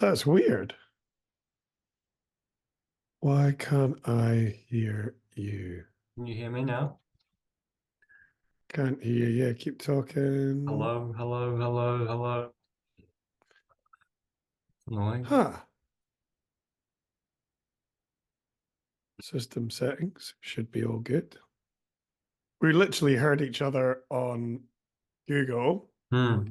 That's weird. Why can't I hear you? Can you hear me now? Can't hear you. Yeah, keep talking. Hello, hello, hello, hello. Annoying. Huh. System settings should be all good. We literally heard each other on Google. Hmm.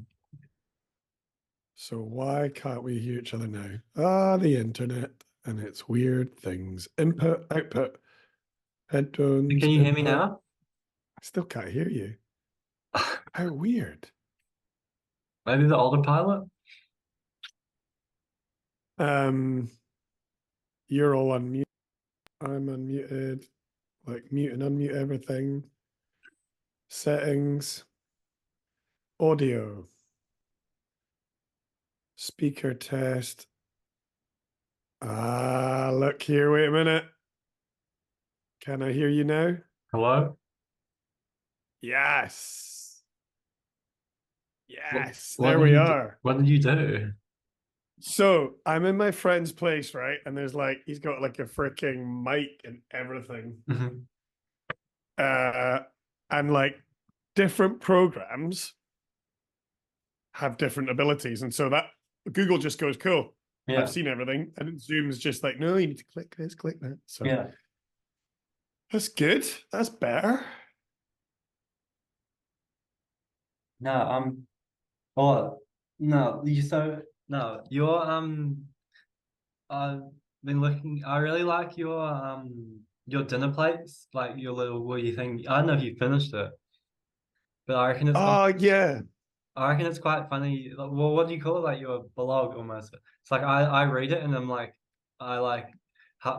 So why can't we hear each other now? Ah, the internet and its weird things. Input, output, headphones, Can you hear me input. now? I still can't hear you. How weird. Maybe the autopilot? Um, you're all unmuted. I'm unmuted. Like mute and unmute everything. Settings, audio, speaker test. Ah, look here. Wait a minute. Can I hear you now? Hello? Yes. What, Yes. what There did we you do? are. What did you do? So I'm in my friend's place, right? And there's like, he's got like a freaking mic and everything. Mhm. Uh, and like different programs have different abilities. And so that Google just goes, cool. I've Yeah, seen everything. And Zoom's just like, no, you need to click this, click that. So yeah. that's good. That's better. No, oh, no, you're, I've been looking, I really like your dinner plates, like your little, what you think, I don't know if you finished it, but Oh, yeah. I reckon it's quite funny. Like, well, what do you call it? Like your blog almost. It's like I read it and I'm like, I like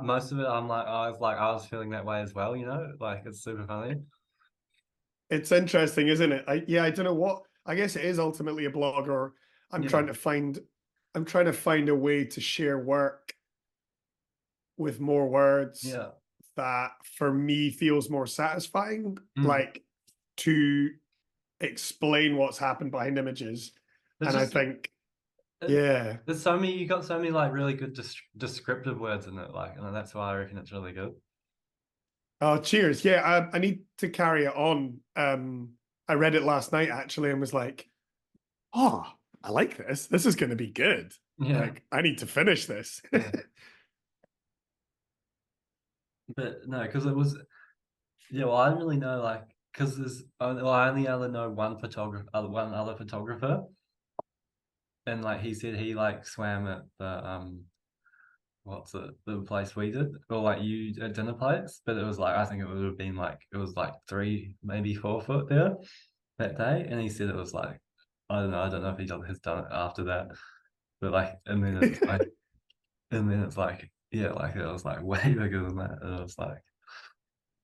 most of it. I'm like, I was feeling that way as well. You know, like it's super funny. It's interesting, isn't it? I don't know what, I guess it is ultimately a blog, or I'm Yeah, trying to find, I'm trying to find a way to share work with more words yeah. that for me feels more satisfying, Mm. like to explain what's happened behind images. It's And I just think, it, yeah. there's so many. You got so many like really good descriptive words in it. Like, and that's why I reckon it's really good. Oh, cheers. Yeah, I need to carry it on. I read it last night actually and was like, oh, I like this. This is going to be good. Yeah, Like, I need to finish this. yeah. But no, because it was. Yeah, well, I don't really know like because well, I only ever know one other photographer, and like he said he like swam at the what's it the place we did or like you at dinner place, but it was like I think it would have been like it was like 3 maybe 4 foot there that day, and he said it was like I don't know if has done it after that, but like and then it's like yeah like it was like way bigger than that, and it was like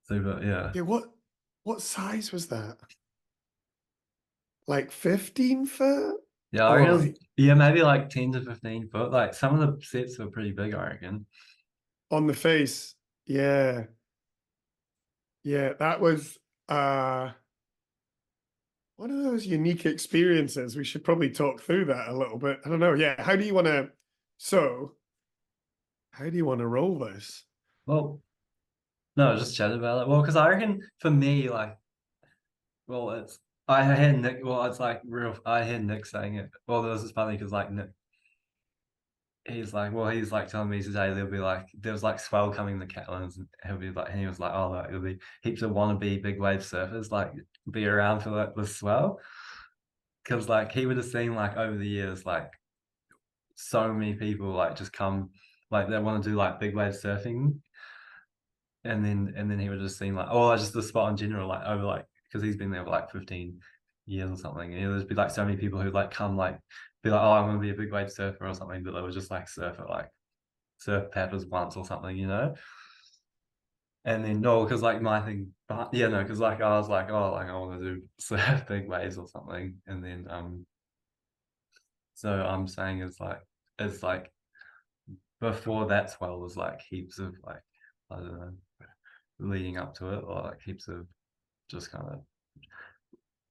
super yeah. Yeah, what size was that? Like 15 foot? Yeah, I Or reckon it was, like yeah, maybe like 10 to 15 foot. Like some of the sets were pretty big, I reckon. on the face? Yeah. Yeah, that was one of those unique experiences. We should probably talk through that a little bit. I don't know. Yeah, how do you want to so how do you want to roll this? Well, no, just chat about it. Well, because I reckon for me, like, well, it's I had Nick. Well, it's like real. I had Nick saying it. Well, this is funny because like Nick, he's like telling me today there'll be like there was like swell coming in the Catlins, and he'll be like, and he was like, oh, like there'll be heaps of wannabe big wave surfers like be around for like the swell because like he would have seen like over the years like so many people like just come like they want to do like big wave surfing, and then he would just seem like oh just the spot in general like over like because he's been there for like 15 years or something, and there'd be like so many people who like come like be like oh I'm gonna be a big wave surfer or something, but they would just like surf at like surf peppers once or something, you know. And then no, because like my thing, but yeah, no, because like I was like, oh, like I want to do surf big waves or something, and then so I'm saying it's like before that swell was like heaps of like I don't know leading up to it or like heaps of just kind of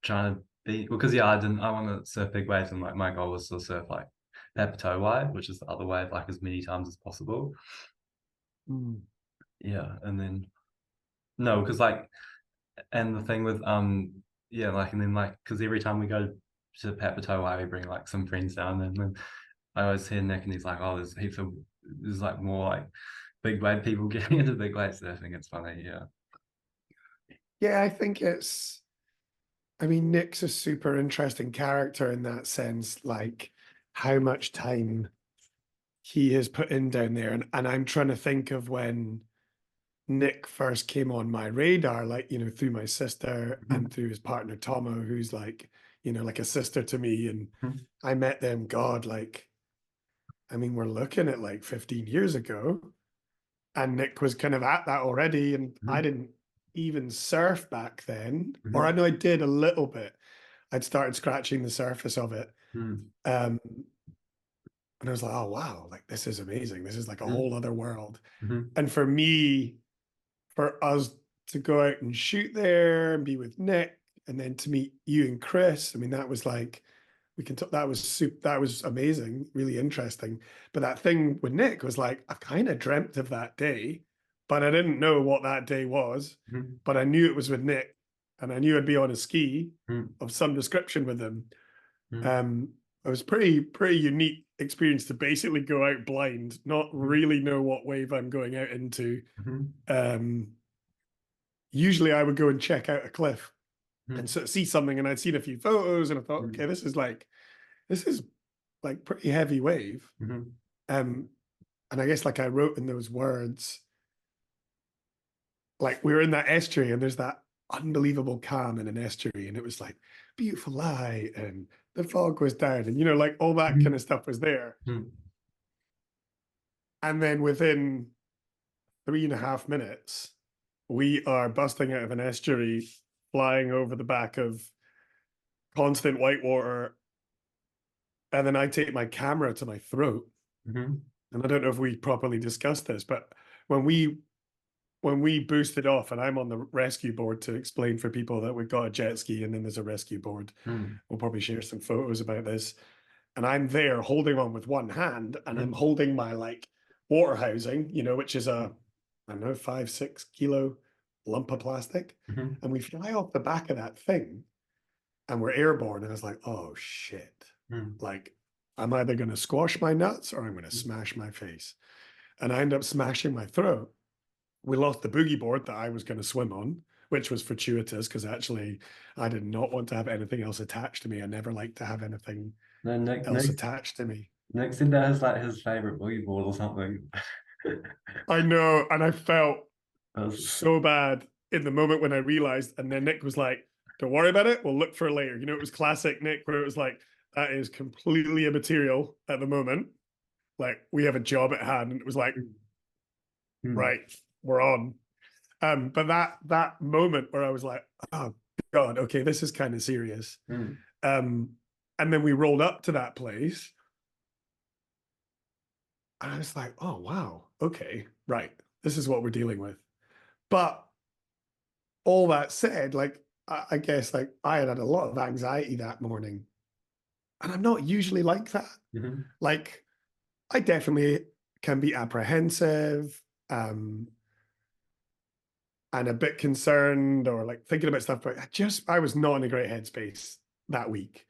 trying to be because yeah, I want to surf big waves, and like my goal was to surf like pepper toe wave, which is the other wave, like as many times as possible. Mm. Yeah, and then no, because like, and the thing with yeah, like, and then like, because every time we go to pepper toe wave, we bring like some friends down, and then I always hear Nick, and he's like, oh, there's heaps of there's like more like big wave people getting into big wave surfing. It's funny, yeah. Yeah, I think I mean, Nick's a super interesting character in that sense, like how much time he has put in down there. And I'm trying to think of when Nick first came on my radar, like, through my sister Mhm, and through his partner Tomo, who's like, like a sister to me. And mhm, I met them, God, like, I mean, we're looking at like 15 years ago. And Nick was kind of at that already. And I mhm, didn't even surf back then, or I mhm, know I did a little bit. I'd started scratching the surface of it. mhm, Um, and I was like, oh wow, like this is amazing. This is like a mhm, whole other world. mhm, And for me, for us to go out and shoot there and be with Nick, and then to meet you and Chris, I mean, that was like we can talk, that was amazing, really interesting. But that thing with Nick was like I kind of dreamt of that day, but I didn't know what that day was. mhm, But I knew it was with Nick, and I knew I'd be on a ski mhm, of some description with him. mhm, Um, it was pretty unique experience to basically go out blind, not mhm, really know what wave I'm going out into. mhm, Um, Usually I would go and check out a cliff and mhm, sort of see something, and I'd seen a few photos, and I thought, okay, mhm, this is like pretty heavy wave. mhm, Um, and I guess like I wrote in those words, like we were in that estuary, and there's that unbelievable calm in an estuary, and it was like beautiful light, and the fog was down, and like all that kind mhm, of stuff was there. mhm, And then within 3.5 minutes, we are busting out of an estuary, flying over the back of constant white water. And then I take my camera to my throat. mhm, And I don't know if we properly discussed this, but when we when we boosted off, and I'm on the rescue board to explain for people that we've got a jet ski and then there's a rescue board. mhm, We'll probably share some photos about this. And I'm there holding on with one hand, and I'm mhm, holding my like water housing, which is I don't know, 5, 6 kilo lump of plastic. mhm, And we fly off the back of that thing, and we're airborne. And I was like, oh shit. mhm, Like, I'm either going to squash my nuts or I'm going to mhm. smash my face. And I end up smashing my throat. We lost the boogie board that I was going to swim on, which was fortuitous because actually I did not want to have anything else attached to me. I never like to have anything No, else attached to me. Nick said that was like his favorite boogie board or something. I know. And I felt That was, so bad in the moment when I realized. And then Nick was like, don't worry about it. We'll look for it later. It was classic Nick, where it was like, that is completely immaterial at the moment. Like, we have a job at hand. And it was like, mhm, right, we're on. But that moment where I was like, oh God, okay, this is kind of serious. mhm, Um, and then we rolled up to that place, and I was like, oh wow, okay, right, this is what we're dealing with. But all that said, like I guess like I had a lot of anxiety that morning, and I'm not usually like that. mhm, Like I definitely can be apprehensive. And a bit concerned or like thinking about stuff, but I was not in a great headspace that week.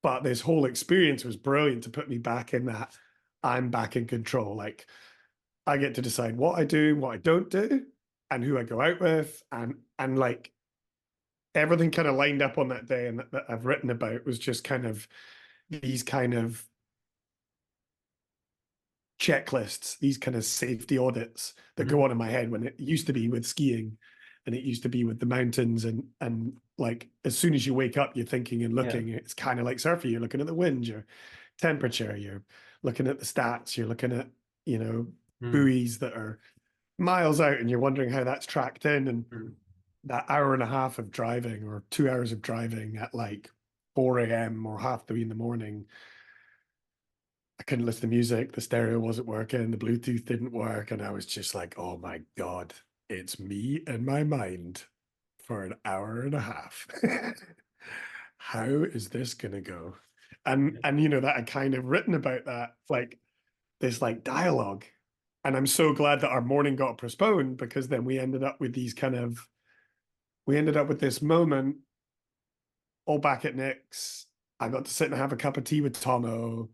But this whole experience was brilliant to put me back in that I'm back in control. Like I get to decide what I do, what I don't do, and who I go out with, and like everything kind of lined up on that day, and that I've written about was just kind of these kind of checklists, these kind of safety audits that go mhm. on in my head when it used to be with skiing and it used to be with the mountains and like as soon as you wake up you're thinking and Yeah. looking. It's kind of like surfing, you're looking at the wind, your temperature, you're looking at the stats, you're looking at Mhm, buoys that are miles out and you're wondering how that's tracked in. And mhm. that hour and a half of driving or 2 hours of driving at like 4 a.m. or half 3 in the morning, I couldn't listen to music. The stereo wasn't working. The Bluetooth didn't work. And I was just like, oh my God, it's me and my mind for an hour and a half. how is this gonna go? And you know that I kind of written about that, like this like dialogue. And I'm so glad that our morning got postponed because then we ended up with these kind of we ended up with this moment all back at Nick's. I got to sit and have a cup of tea with Tomo,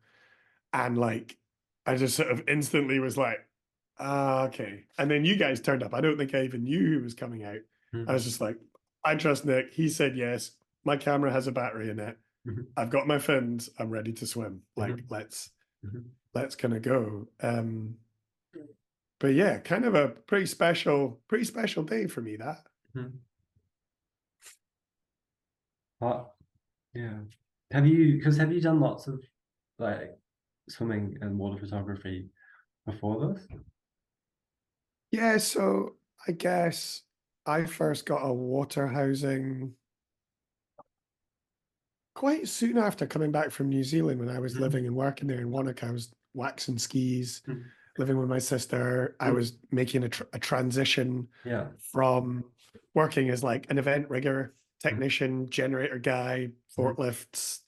and like I just sort of instantly was like, ah, okay. And then you guys turned up. I don't think I even knew who was coming out. I was Mhm, just like, I trust Nick. He said yes. My camera has a battery in it. mhm, I've got my fins. I'm ready to swim. Like, mhm, mhm, let's kind of go. But yeah, kind of a pretty special day for me that. mhm. But yeah, have you done lots of like swimming and water photography before this? Yeah, so I guess I first got a water housing quite soon after coming back from New Zealand when I was living Mhm, and working there in Wanaka. I was waxing skis, mhm, living with my sister. I mhm. was making a transition Yeah. from working as like an event rigger, Mhm, technician, generator guy, mhm, forklifts,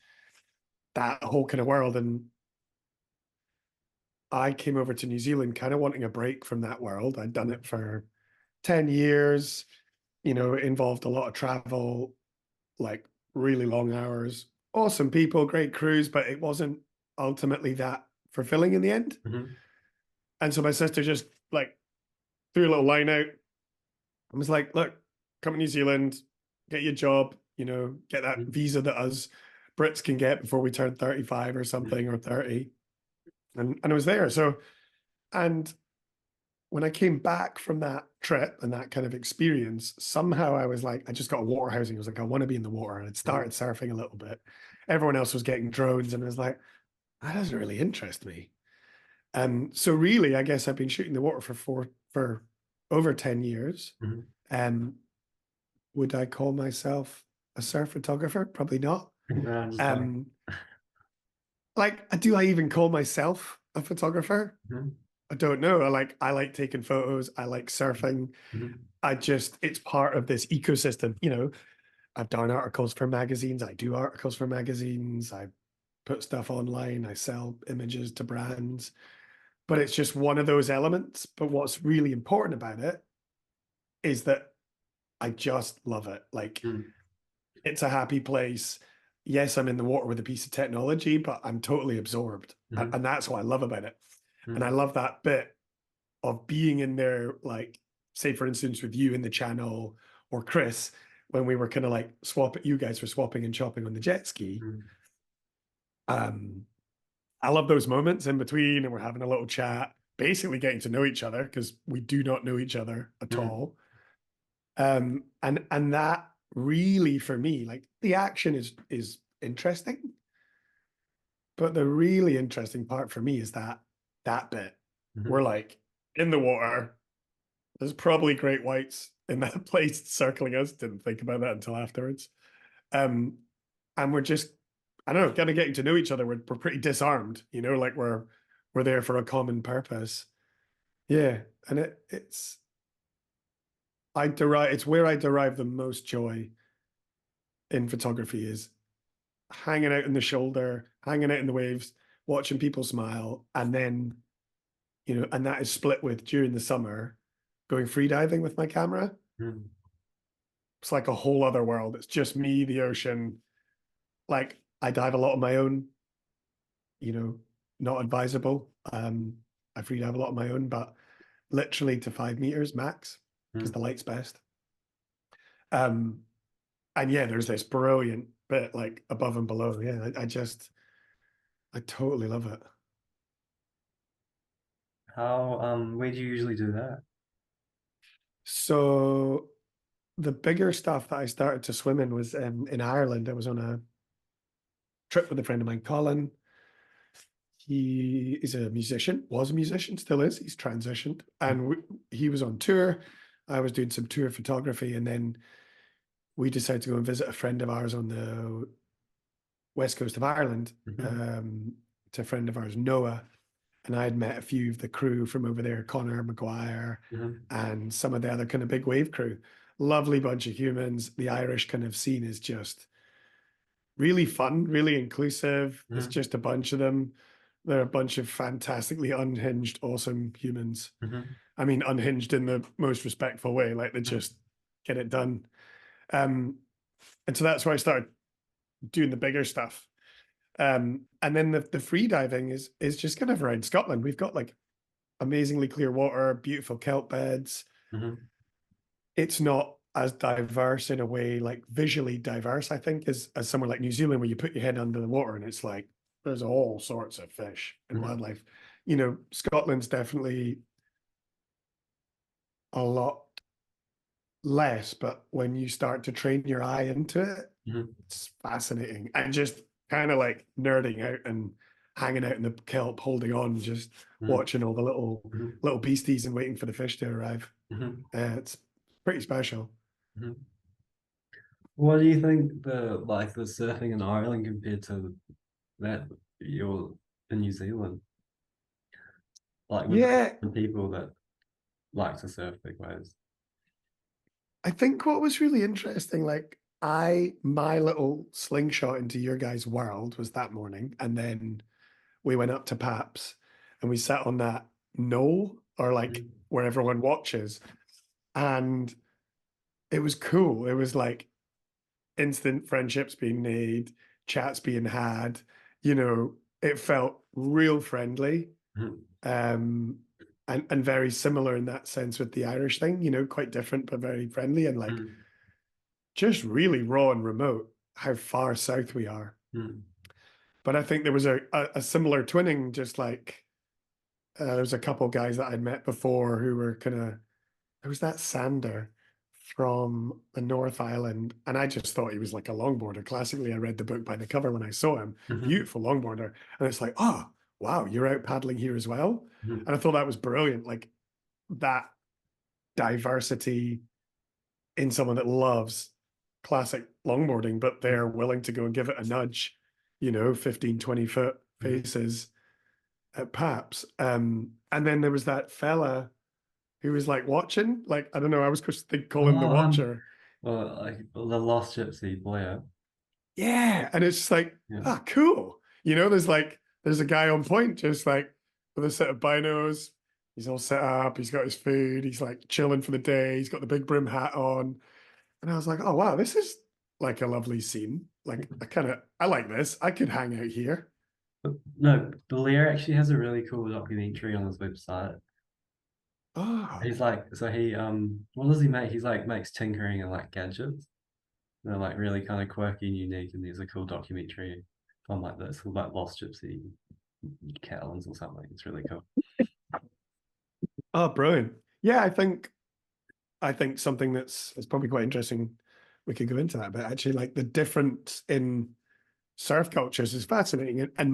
that whole kind of world. And I came over to New Zealand kind of wanting a break from that world. I'd done it mhm, for 10 years, you know, it involved a lot of travel, like really long hours, awesome people, great crews, but it wasn't ultimately that fulfilling in the end. mhm, And so my sister just like threw a little line out and was like, look, come to New Zealand, get your job, you know, get that mhm, visa that us Brits can get before we turn 35 or mhm, something or 30. And I was there. So, and when I came back from that trip and that kind of experience, somehow I was like, I just got a water housing. I was like, I want to be in the water. And it mhm, started surfing a little bit. Everyone else was getting drones, and I was like, that doesn't really interest me. So really, I guess I've been shooting the water for over 10 years. mhm. Um, would I call myself a surf photographer? Probably not. I'm just like, Um, like, do I even call myself a photographer? mhm, I don't know. I like taking photos. I like surfing. mhm, It's part of this ecosystem. You know, I've done articles for magazines. I do articles for magazines. I put stuff online. I sell images to brands, but it's just one of those elements. But what's really important about it is that I just love it. Like, mhm, it's a happy place. Yes, I'm in the water with a piece of technology, but I'm totally absorbed. mhm, And that's what I love about it. And I mhm, love that bit of being in there, like, say, for instance, with you in the channel or Chris, when we were kind of like you guys were swapping and chopping on the jet ski. mhm, Um, I love those moments in between, and we're having a little chat, basically getting to know each other because we do not know each other at mhm, all. And that really for me, like the action is interesting, but the really interesting part for me is that bit. We're mhm. like in the water. There's probably great whites in that place circling us. Didn't think about that until afterwards. Um, and we're just, I don't know, kind of getting to know each other. We're pretty disarmed, you know, like we're there for a common purpose. Yeah, and it's where I derive the most joy in photography is hanging out in the shoulder, hanging out in the waves, watching people smile, and then and that is split with during the summer going free diving with my camera. Mhm. It's like a whole other world. It's just me, the ocean. Like I dive a lot on my own, you know, not advisable. I free dive a lot on my own, but literally to 5 meters max because the Mhm. light's best. Um, and yeah, there's this brilliant bit like above and below. Yeah, I totally love it. Where do you usually do that? So the bigger stuff that I started to swim in was in Ireland. I was on a trip with a friend of mine, Colin. He is a musician, was a musician, still is. He's transitioned, and he was on tour. I was doing some tour photography, and then we decided to go and visit a friend of ours on the west coast of Ireland. Mhm, Um, to a friend of ours, Noah, and I had met a few of the crew from over there, Connor McGuire, mhm, and some of the other kind of big wave crew. Lovely bunch of humans. The Irish kind of scene is just really fun, really inclusive. It's Mhm, just a bunch of them. They're a bunch of fantastically unhinged, awesome humans. mhm, I mean, unhinged in the most respectful way, like they mhm, just get it done. Um, and so that's where I started doing the bigger stuff. And then the free diving is just kind of around Scotland. We've got like amazingly clear water, beautiful kelp beds. mhm, It's not as diverse in a way, like visually diverse, I think, as somewhere like New Zealand, where you put your head under the water and it's like there's all sorts of fish and mhm, wildlife. You know, Scotland's definitely a lot less, but when you start to train your eye into it, mhm, it's fascinating and just kind of like nerding out and hanging out in the kelp, holding on, just mhm, watching all the mhm, little beasties and waiting for the fish to arrive. mhm, It's pretty special. mhm. What do you think the surfing in Ireland compared to that you're in New Zealand? Like with Yeah, the people that like to surf big waves. I think what was really interesting, like my little slingshot into your guys' world was that morning, and then we went up to Paps and we sat on that knoll or like Mhm, where everyone watches, and it was cool. It was like instant friendships being made, chats being had. You know, it felt real friendly, mhm, um, and very similar in that sense with the Irish thing. You know, quite different but very friendly and like mhm, just really raw and remote. How far south we are. mhm, But I think there was a similar twinning, just like there was a couple guys that I'd met before who were kind of there was that Sander from the North Island, and I just thought he was like a longboarder. Classically, I read the book by the cover when I saw him. mhm, Beautiful longboarder, and it's like, oh wow, you're out paddling here as well. mhm, And I thought that was brilliant, like that diversity in someone that loves classic longboarding, but they're willing to go and give it a nudge, you know, 15, 20 foot mhm. faces at Paps. And then there was that fella who was like watching, like, I don't know, I was just they call him the Oh, watcher. well, like the Lost Gypsy Blair. Yeah. And it's just like, Yeah. ah, cool. You know, there's a guy on point, just like with a set of binos. He's all set up. He's got his food. He's like chilling for the day. He's got the big brim hat on. And I was like, oh, wow, this is like a lovely scene. Like, I like this. I could hang out here. But no, Blair actually has a really cool documentary on his website. Ah, He's like, so he what does he make? He's like makes tinkering and like gadgets. They're like really kind of quirky and unique, and there's a cool documentary on like this called like Lost Gypsy Catlins or something. It's really cool. oh, brilliant. Yeah, I think something that's probably quite interesting. We could go into that, but actually, like the difference in surf cultures is fascinating. And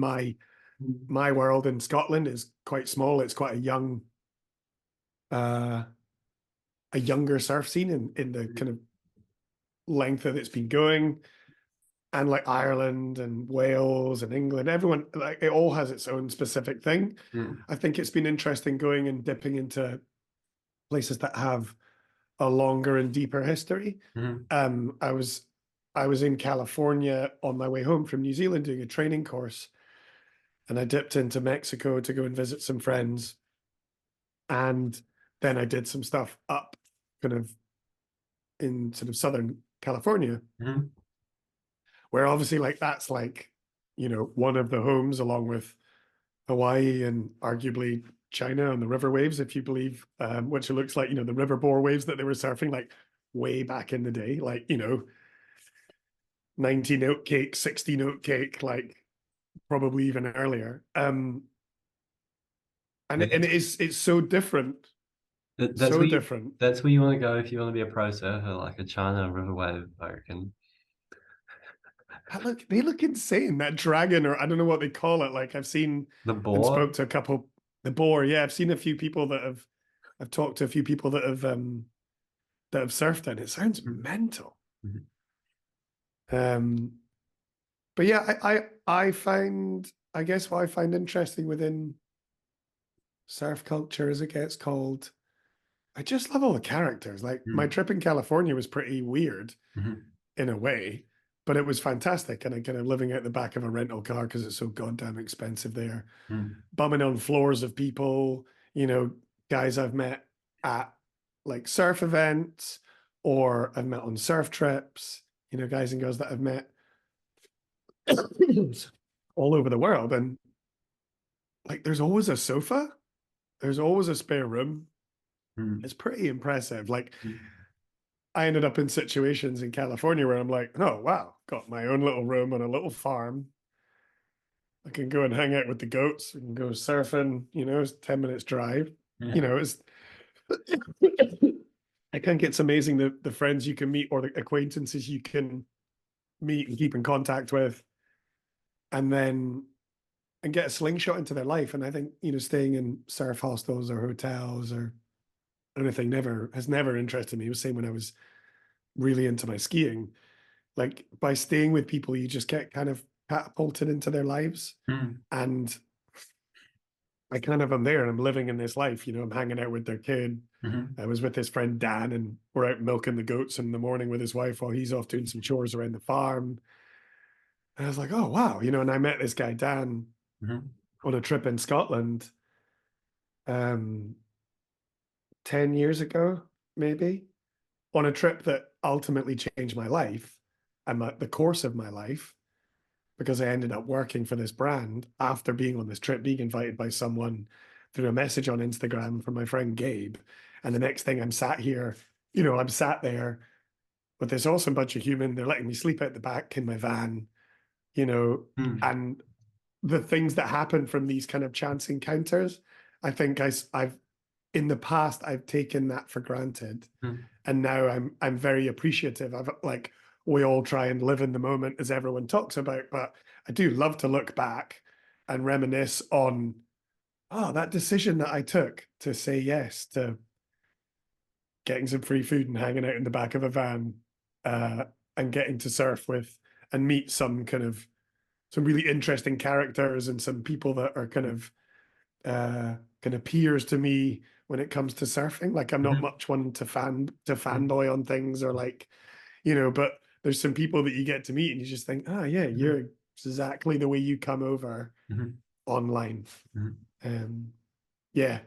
my world in Scotland is quite small. It's quite uh, a younger surf scene in the kind of length that it's been going. And like Ireland and Wales and England, everyone like it all has its own specific thing. Mm, I think it's been interesting going and dipping into places that have a longer and deeper history. mhm, Um, I was I was in California on my way home from New Zealand doing a training course, and I dipped into Mexico to go and visit some friends, and then I did some stuff up kind of in sort of Southern California, mhm, where obviously like that's like, you know, one of the homes along with Hawaii and arguably China on the river waves, if you believe, which it looks like, you know, the river bore waves that they were surfing like way back in the day, like, you know, 90 note cake, 60 note cake, like probably even earlier. And That's it's so different, that's so where you different. that's where you want to go if you want to be a pro surfer, like a China river wave, I reckon. They look insane. That dragon, or I don't know what they call it. Like I've seen The and board. spoke to a couple, the boar. Yeah, I've seen a few people I've talked to a few people that have surfed it. It sounds Mhm, mental. mhm, Um, but yeah, I find, I guess what I find interesting within surf culture as it gets called, I just love all the characters. Like my mhm, trip in California was pretty weird mhm, in a way, but it was fantastic. And I kind of living out the back of a rental car because it's so goddamn expensive there, Mm. bumming on floors of people, you know, guys I've met at like surf events or I've met on surf trips, you know, guys and girls that I've met all over the world. And like, there's always a sofa, there's always a spare room. Mm. It's pretty impressive. Like, Mm. I ended up in situations in California where I'm like, oh, wow, got my own little room on a little farm. I can go and hang out with the goats. We can go surfing, you know, it's 10 minutes drive. You Yeah. know, it's I think it's amazing the friends you can meet or the acquaintances you can meet and keep in contact with, and then and get a slingshot into their life. And I think, you know, staying in surf hostels or hotels or anything never interested me. It was the same when I was really into my skiing. Like by staying with people, you just get kind of catapulted into their lives. Mm. And I kind of am there and I'm living in this life, you know, I'm hanging out with their kid. Mhm. I was with his friend Dan and we're out milking the goats in the morning with his wife while he's off doing some chores around the farm. And I was like, oh, wow. You know, and I met this guy, Dan, Mhm. on a trip in Scotland um, 10 years ago, maybe, on a trip that ultimately changed my life and the course of my life because I ended up working for this brand after being on this trip, being invited by someone through a message on Instagram from my friend Gabe. And the next thing I'm sat here, you know, I'm sat there with this awesome bunch of human. They're letting me sleep out the back in my van, you know, Mm. and the things that happen from these kind of chance encounters, I think I've in the past I've taken that for granted, Mm. and now I'm very appreciative. I've like we all try and live in the moment as everyone talks about, but I do love to look back and reminisce on that decision that I took to say yes to getting some free food and hanging out in the back of a van, uh, and getting to surf with and meet some really interesting characters and some people that are kind of peers to me when it comes to surfing. Like I'm not Mhm. much one to Mhm. fanboy on things or like, you know, but there's some people that you get to meet and you just think, ah, yeah, Mhm. you're exactly the way you come over Mhm. online. Mhm. Um, yeah,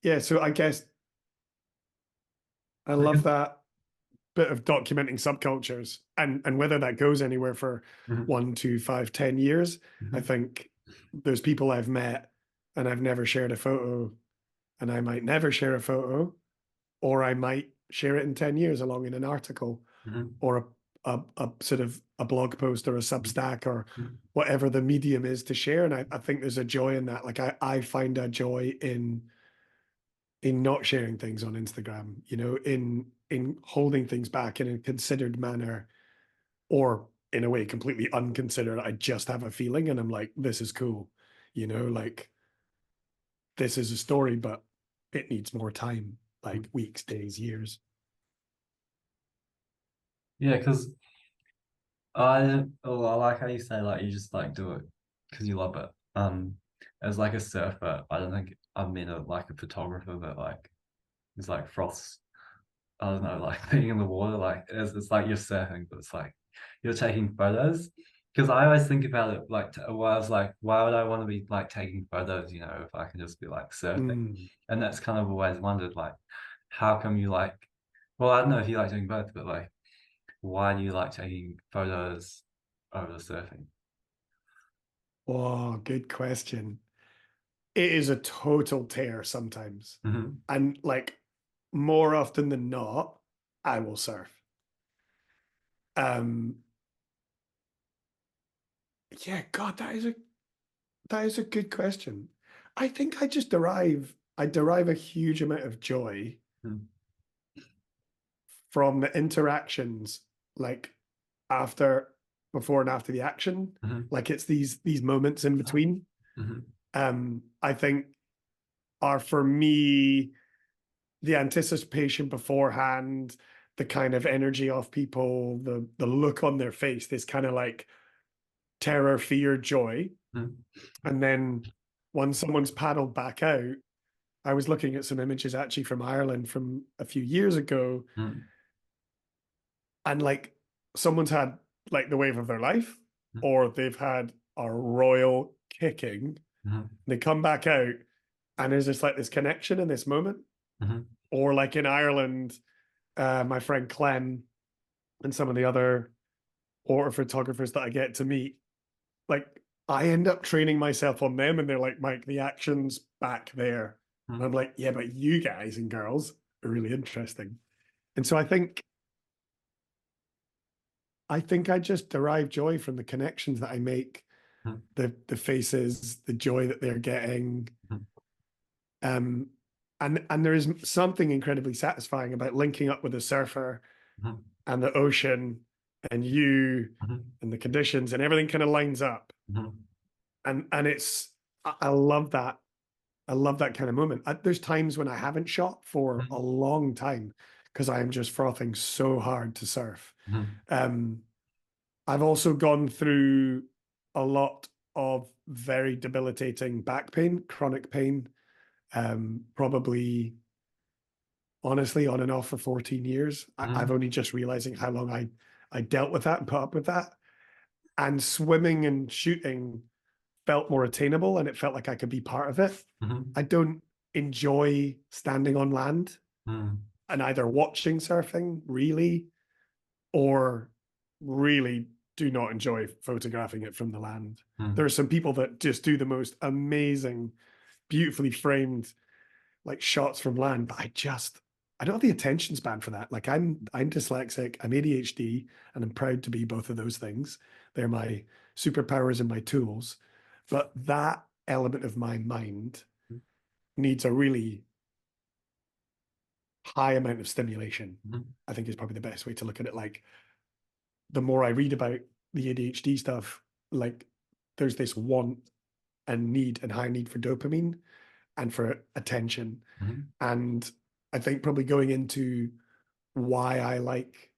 yeah. So I guess I love Because that bit of documenting subcultures and whether that goes anywhere for Mhm. 1, 2, 5, 10 years. I Mhm. think there's people I've met and I've never shared a photo, and I might never share a photo, or I might share it in 10 years along in an article Mhm. or a sort of a blog post or a Mhm. Substack or Mhm. whatever the medium is to share. And I think there's a joy in that. Like I find a joy in not sharing things on Instagram, you know, in holding things back in a considered manner or in a way completely unconsidered. I just have a feeling and I'm like, this is cool, you know, like this is a story, but it needs more time, Mhm. like weeks, days, years. Yeah, because I like how you say like you just like do it because you love it. As like a surfer, I don't think I've been like a photographer that like is like froths. I don't know, like being in the water, like it's like you're surfing, but it's like you're taking photos. Because I always think about it like, well, I was like, why would I want to be like taking photos, you know, if I can just be like surfing? Mm. And that's kind of always wondered, like, how come you like, well, I don't know if you like doing both, but like, why do you like taking photos over the surfing? Oh, good question. It is a total tear sometimes. Hmm. And like more often than not, I will surf. Um, yeah, God, that is a good question. I think I derive a huge amount of joy Hmm. from the interactions, like after, before and after the action. Hmm. Like it's these moments in between. Hmm. I think are for me the anticipation beforehand, the kind of energy of people, the look on their face, this kind of like terror, fear, joy. Hmm. And then once someone's paddled back out, I was looking at some images actually from Ireland from a few years ago, Hmm. and like someone's had like the wave of their life, Mhm. or they've had a royal kicking. Mhm. They come back out, and there's just like this connection in this moment. Mhm. Or like in Ireland, my friend Clem and some of the other water photographers that I get to meet, like I end up training myself on them, and they're like, Mike, the action's back there. And Mhm. I'm like, yeah, but you guys and girls are really interesting. And so I think I just derive joy from the connections that I make, Mhm. the faces, the joy that they're getting. Mhm. Um, and there is something incredibly satisfying about linking up with a surfer Mhm. and the ocean and you Mhm. and the conditions and everything kind of lines up. Mhm. And it's I love that. I love that kind of moment. There's times when I haven't shot for a Mhm. long time because I am just frothing so hard to surf. Mhm. Um, I've also gone through a lot of very debilitating back pain, chronic pain, probably honestly on and off for 14 years. I've Mhm. only just realizing how long I dealt with that and put up with that. And swimming and shooting felt more attainable, and it felt like I could be part of it. Mhm. I don't enjoy standing on land Mhm. and either watching surfing really, or really do not enjoy photographing it from the land. There Mhm. are some people that just do the most amazing, beautifully framed like shots from land, but I don't have the attention span for that. Like I'm dyslexic, I'm ADHD, and I'm proud to be both of those things. They're my superpowers and my tools. But that element of my mind needs a really high amount of stimulation. Mhm. I think is probably the best way to look at it. Like the more I read about the ADHD stuff, like there's this want and need and high need for dopamine and for attention. Mhm. And I think probably going into why I like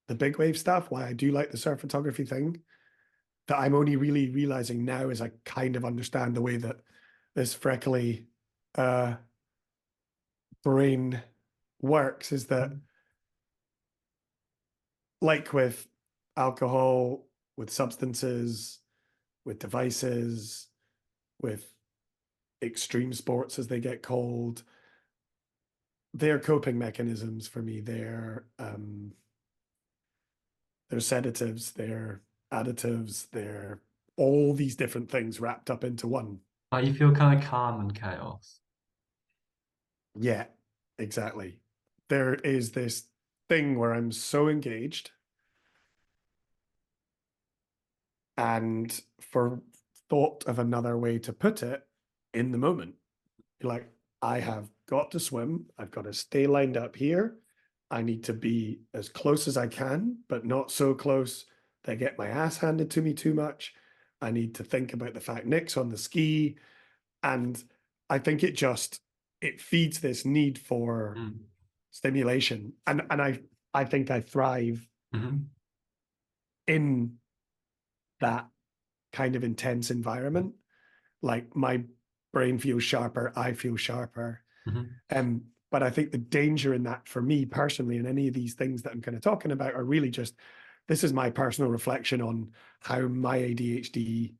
the big wave stuff, why I do like the surf photography thing, that I'm only really realizing now as I kind of understand the way that this freckly uh, brain works is that, Mhm. like with alcohol, with substances, with devices, with extreme sports as they get called, they're coping mechanisms for me. They're sedatives, they're additives, they're all these different things wrapped up into one. Like you feel kind of calm in chaos. Yeah, exactly. There is this thing where I'm so engaged, and for thought of another way to put it, in the moment, you're like, I have got to swim. I've got to stay lined up here. I need to be as close as I can, but not so close that I get my ass handed to me too much. I need to think about the fact Nick's on the ski. And I think it feeds this need for Mm. stimulation. And I think I thrive Mhm. in that kind of intense environment. Like my brain feels sharper, I feel sharper. Mhm. But I think the danger in that for me personally, and any of these things that I'm kind of talking about are really just this is my personal reflection on how my ADHD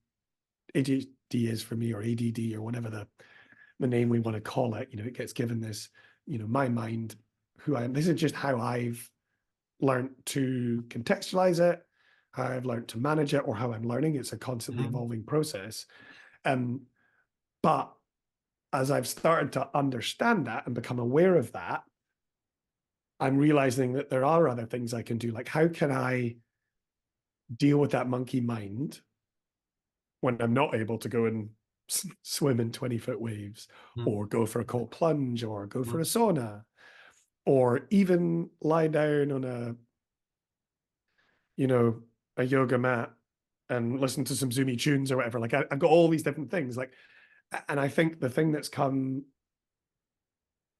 is for me, or ADD, or whatever the name we want to call it. It gets given this, my mind, who I am. This is just how I've learned to contextualize it, how I've learned to manage it, or how I'm learning. It's a constantly Mhm. evolving process. Um, but as I've started to understand that and become aware of that, I'm realizing that there are other things I can do. Like, how can I deal with that monkey mind when I'm not able to go and swim in 20-foot waves, Mhm. or go for a cold plunge, or go for a Mhm. sauna, or even lie down on you know, a yoga mat and listen to some zoomy tunes or whatever. Like I've got all these different things. Like, and I think the thing that's come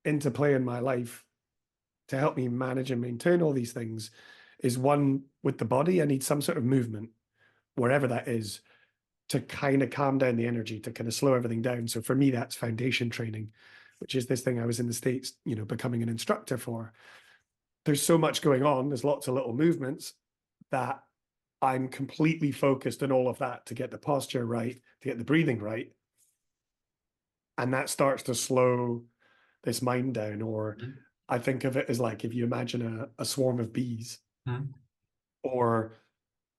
into play in my life to help me manage and maintain all these things is, one, with the body. I need some sort of movement, wherever that is, to kind of calm down the energy, to kind of slow everything down. So for me, that's foundation training, which is this thing I was in the States, becoming an instructor for. There's so much going on. There's lots of little movements. that I'm completely focused on all of that to get the posture right, to get the breathing right. And that starts to slow this mind down. Or Mhm. I think of it as like if you imagine a swarm of bees Mhm. or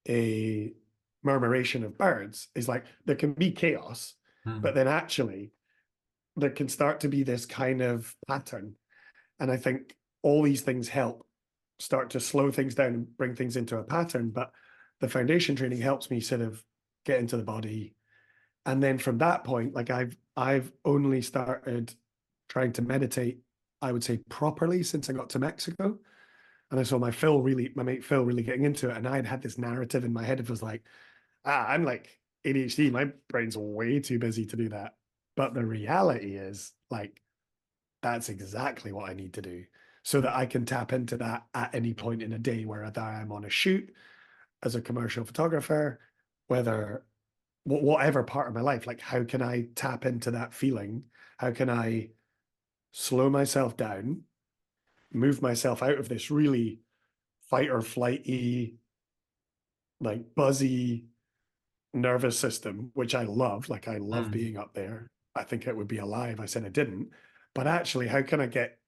a murmuration of birds, is like there can be chaos, but Mhm. then actually there can start to be this kind of pattern. And I think all these things help start to slow things down and bring things into a pattern. But the foundation training helps me sort of get into the body. And then from that point, like I've only started trying to meditate, I would say properly since I got to Mexico. And I saw my mate Phil really getting into it. And I'd had this narrative in my head. It was like, I'm like ADHD. My brain's way too busy to do that. But the reality is like, that's exactly what I need to do so that I can tap into that at any point in a day, whether I'm on a shoot as a commercial photographer, whether whatever part of my life, like how can I tap into that feeling? How can I slow myself down, move myself out of this really fight or flighty, like buzzy nervous system, which I love. Like I love Mhm. being up there. I think it would be alive. I said I didn't. But actually, how can I get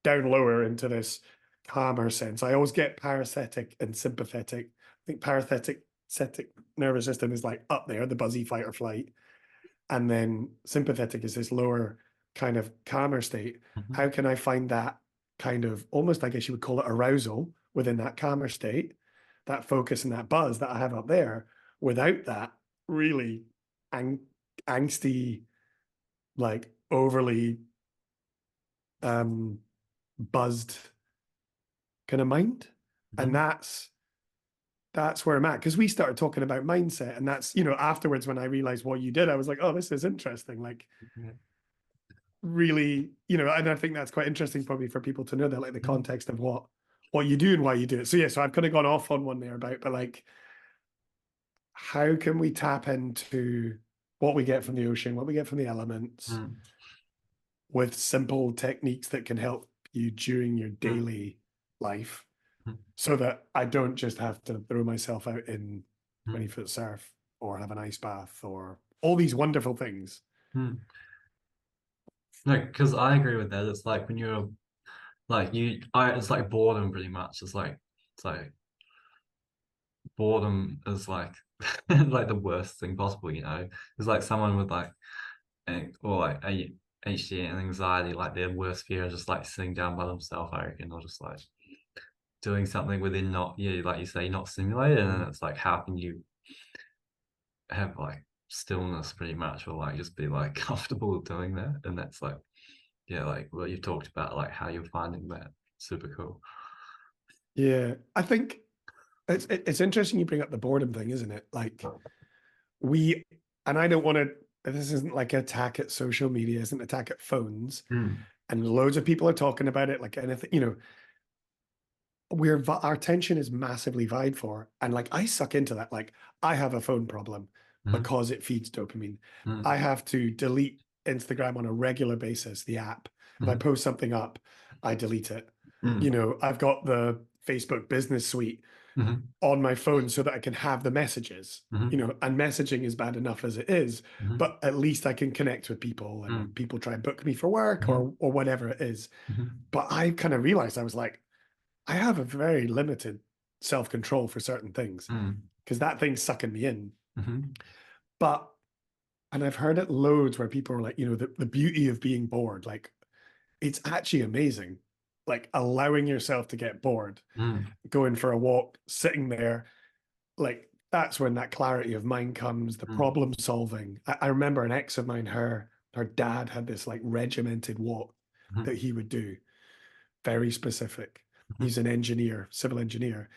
down lower into this calmer sense? I always get parasympathetic and sympathetic. I think parasympathetic nervous system is like up there, the buzzy fight or flight. And then sympathetic is this lower kind of calmer state. Mhm. How can I find that kind of almost, I guess you would call it arousal within that calmer state, that focus and that buzz that I have up there without that really ang- angsty, like overly buzzed kind of mind. And Mhm. that's where I'm at. Because we started talking about mindset. And that's, afterwards when I realized what you did, I was like, oh, this is interesting. Like Mhm. really, and I think that's quite interesting probably for people to know that, like the Mhm. context of what you do and why you do it. So yeah, so I've kind of gone off on one there about, but like, how can we tap into what we get from the ocean, what we get from the elements Mhm. with simple techniques that can help you during your Mhm. daily life Mhm. so that I don't just have to throw myself out in Mhm. 20-foot surf or have an ice bath or all these wonderful things. Mhm. No, because I agree with that. It's like when you're like it's like boredom pretty much. It's like boredom is like like the worst thing possible, you know. It's like someone with like or like ADHD and anxiety, like their worst fear is just like sitting down by themselves, I reckon, or just like doing something within not, yeah, like you say, not stimulated. And then Mm. it's like, how can you have like stillness pretty much, or like just be like comfortable doing that? And that's like, yeah, like what you talked about, like how you're finding that super cool. Yeah, I think it's interesting you bring up the boredom thing, isn't it? Like we, and I don't want to, this isn't like an attack at social media, isn't an attack at phones. Mm. And loads of people are talking about it, like anything, our attention is massively vied for. And like I suck into that. Like I have a phone problem Mm. because it feeds dopamine. I Mm. have to delete Instagram on a regular basis, the app. If I Mm. post something up, I delete it. Mm. I've got the Facebook business suite Mm. on my phone so that I can have the messages, Mm. and messaging is bad enough as it is, Mm. but at least I can connect with people and Mm. when people try and book me for work Mm. or whatever it is. Mm. But I kind of realized I was like, I have a very limited self-control for certain things Mm. because that thing's sucking me in. Mm. But and I've heard it loads where people are like, the beauty of being bored, like it's actually amazing. Like allowing yourself to get bored, Mm. going for a walk, sitting there, like that's when that clarity of mind comes, the Mm. problem solving. I remember an ex of mine, her dad had this like regimented walk Mm. that he would do, very specific. Mm. He's an engineer, civil engineer,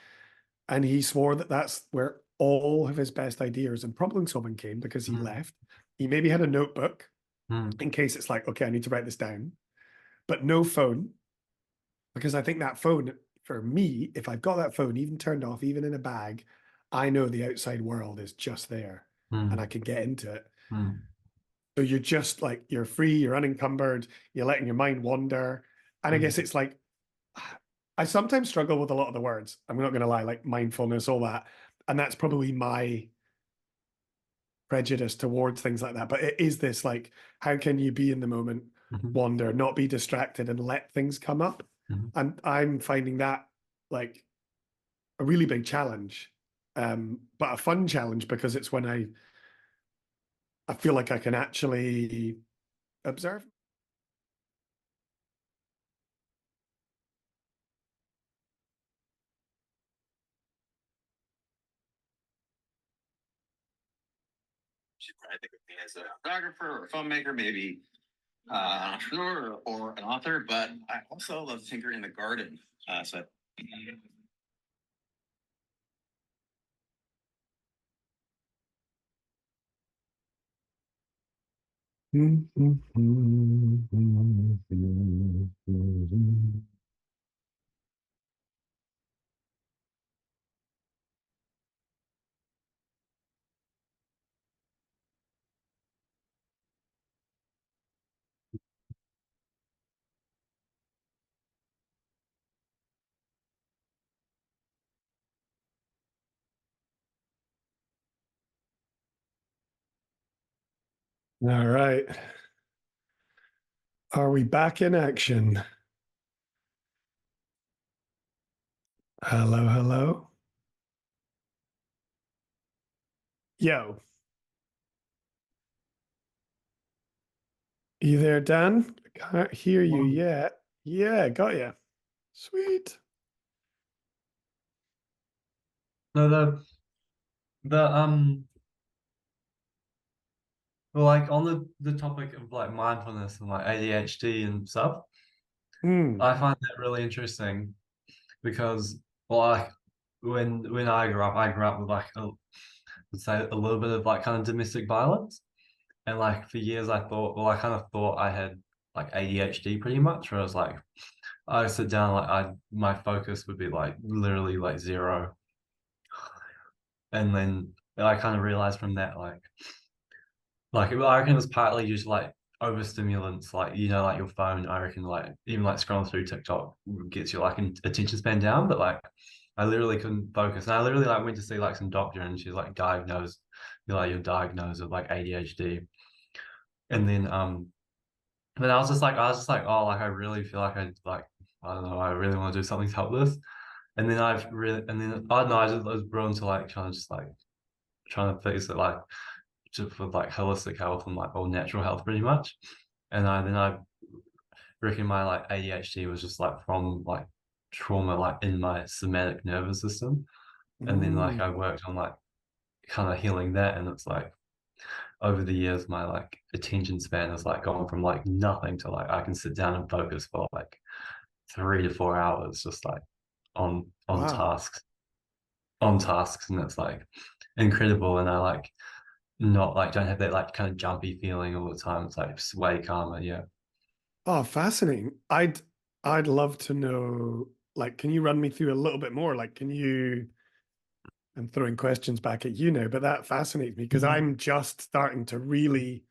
and he swore that that's where all of his best ideas and problem solving came because he Mm. left. He maybe had a notebook Mm. in case it's like, okay, I need to write this down, but no phone, because I think that phone, for me, if I've got that phone even turned off, even in a bag, I know the outside world is just there and I Mm. can get into it. Mm. So you're just like, you're free, you're unencumbered, you're letting your mind wander. And I guess Mm. it's like, I sometimes struggle with a lot of the words. I'm not going to lie, like mindfulness, all that. And that's probably my prejudice towards things like that. But it is this like, how can you be in the moment, Mhm, wander, not be distracted, and let things come up? mhm. And I'm finding that like a really big challenge, but a fun challenge because it's when I feel like I can actually observe. I think of me as a photographer or a filmmaker, maybe an entrepreneur or an author, but I also love tinkering in the garden. So All right. Are we back in action? Hello, hello. Yo, you there, Dan? Can't hear you Well, yet. Yeah, got you. Sweet. no, the well, like on the topic of like mindfulness and like ADHD and stuff, Hmm. I find that really interesting because well, like when I grew up with like would say a little bit of like kind of domestic violence. And like for years I thought, well, I kind of thought I had like ADHD pretty much, where I was like, I sit down, like my focus would be like literally like zero. And then I kind of realized from that, like I reckon it was partly just like overstimulants, like like your phone. I reckon like even like scrolling through TikTok gets your like attention span down. But like I literally couldn't focus, and I literally like went to see like some doctor, and she's like diagnosed, you're diagnosed with like ADHD. And then but I was just like, oh, like I really feel like I don't know, I really want to do something to help this. And then I don't know, I was brought into like trying to fix it like just with like holistic health and like all natural health pretty much. And I reckon my like ADHD was just like from like trauma like in my somatic nervous system. And then like Mm. I worked on like kind of healing that, and it's like over the years my like attention span has like gone from like nothing to like I can sit down and focus for like 3 to 4 hours just like on Wow. tasks, and it's like incredible. And I like not like don't have that like kind of jumpy feeling all the time. It's like just way calmer. Yeah. Oh, fascinating. I'd love to know, like, can you run me through a little bit more? Like, can you, I'm throwing questions back at you now, but that fascinates me because Mhm. I'm just starting to really,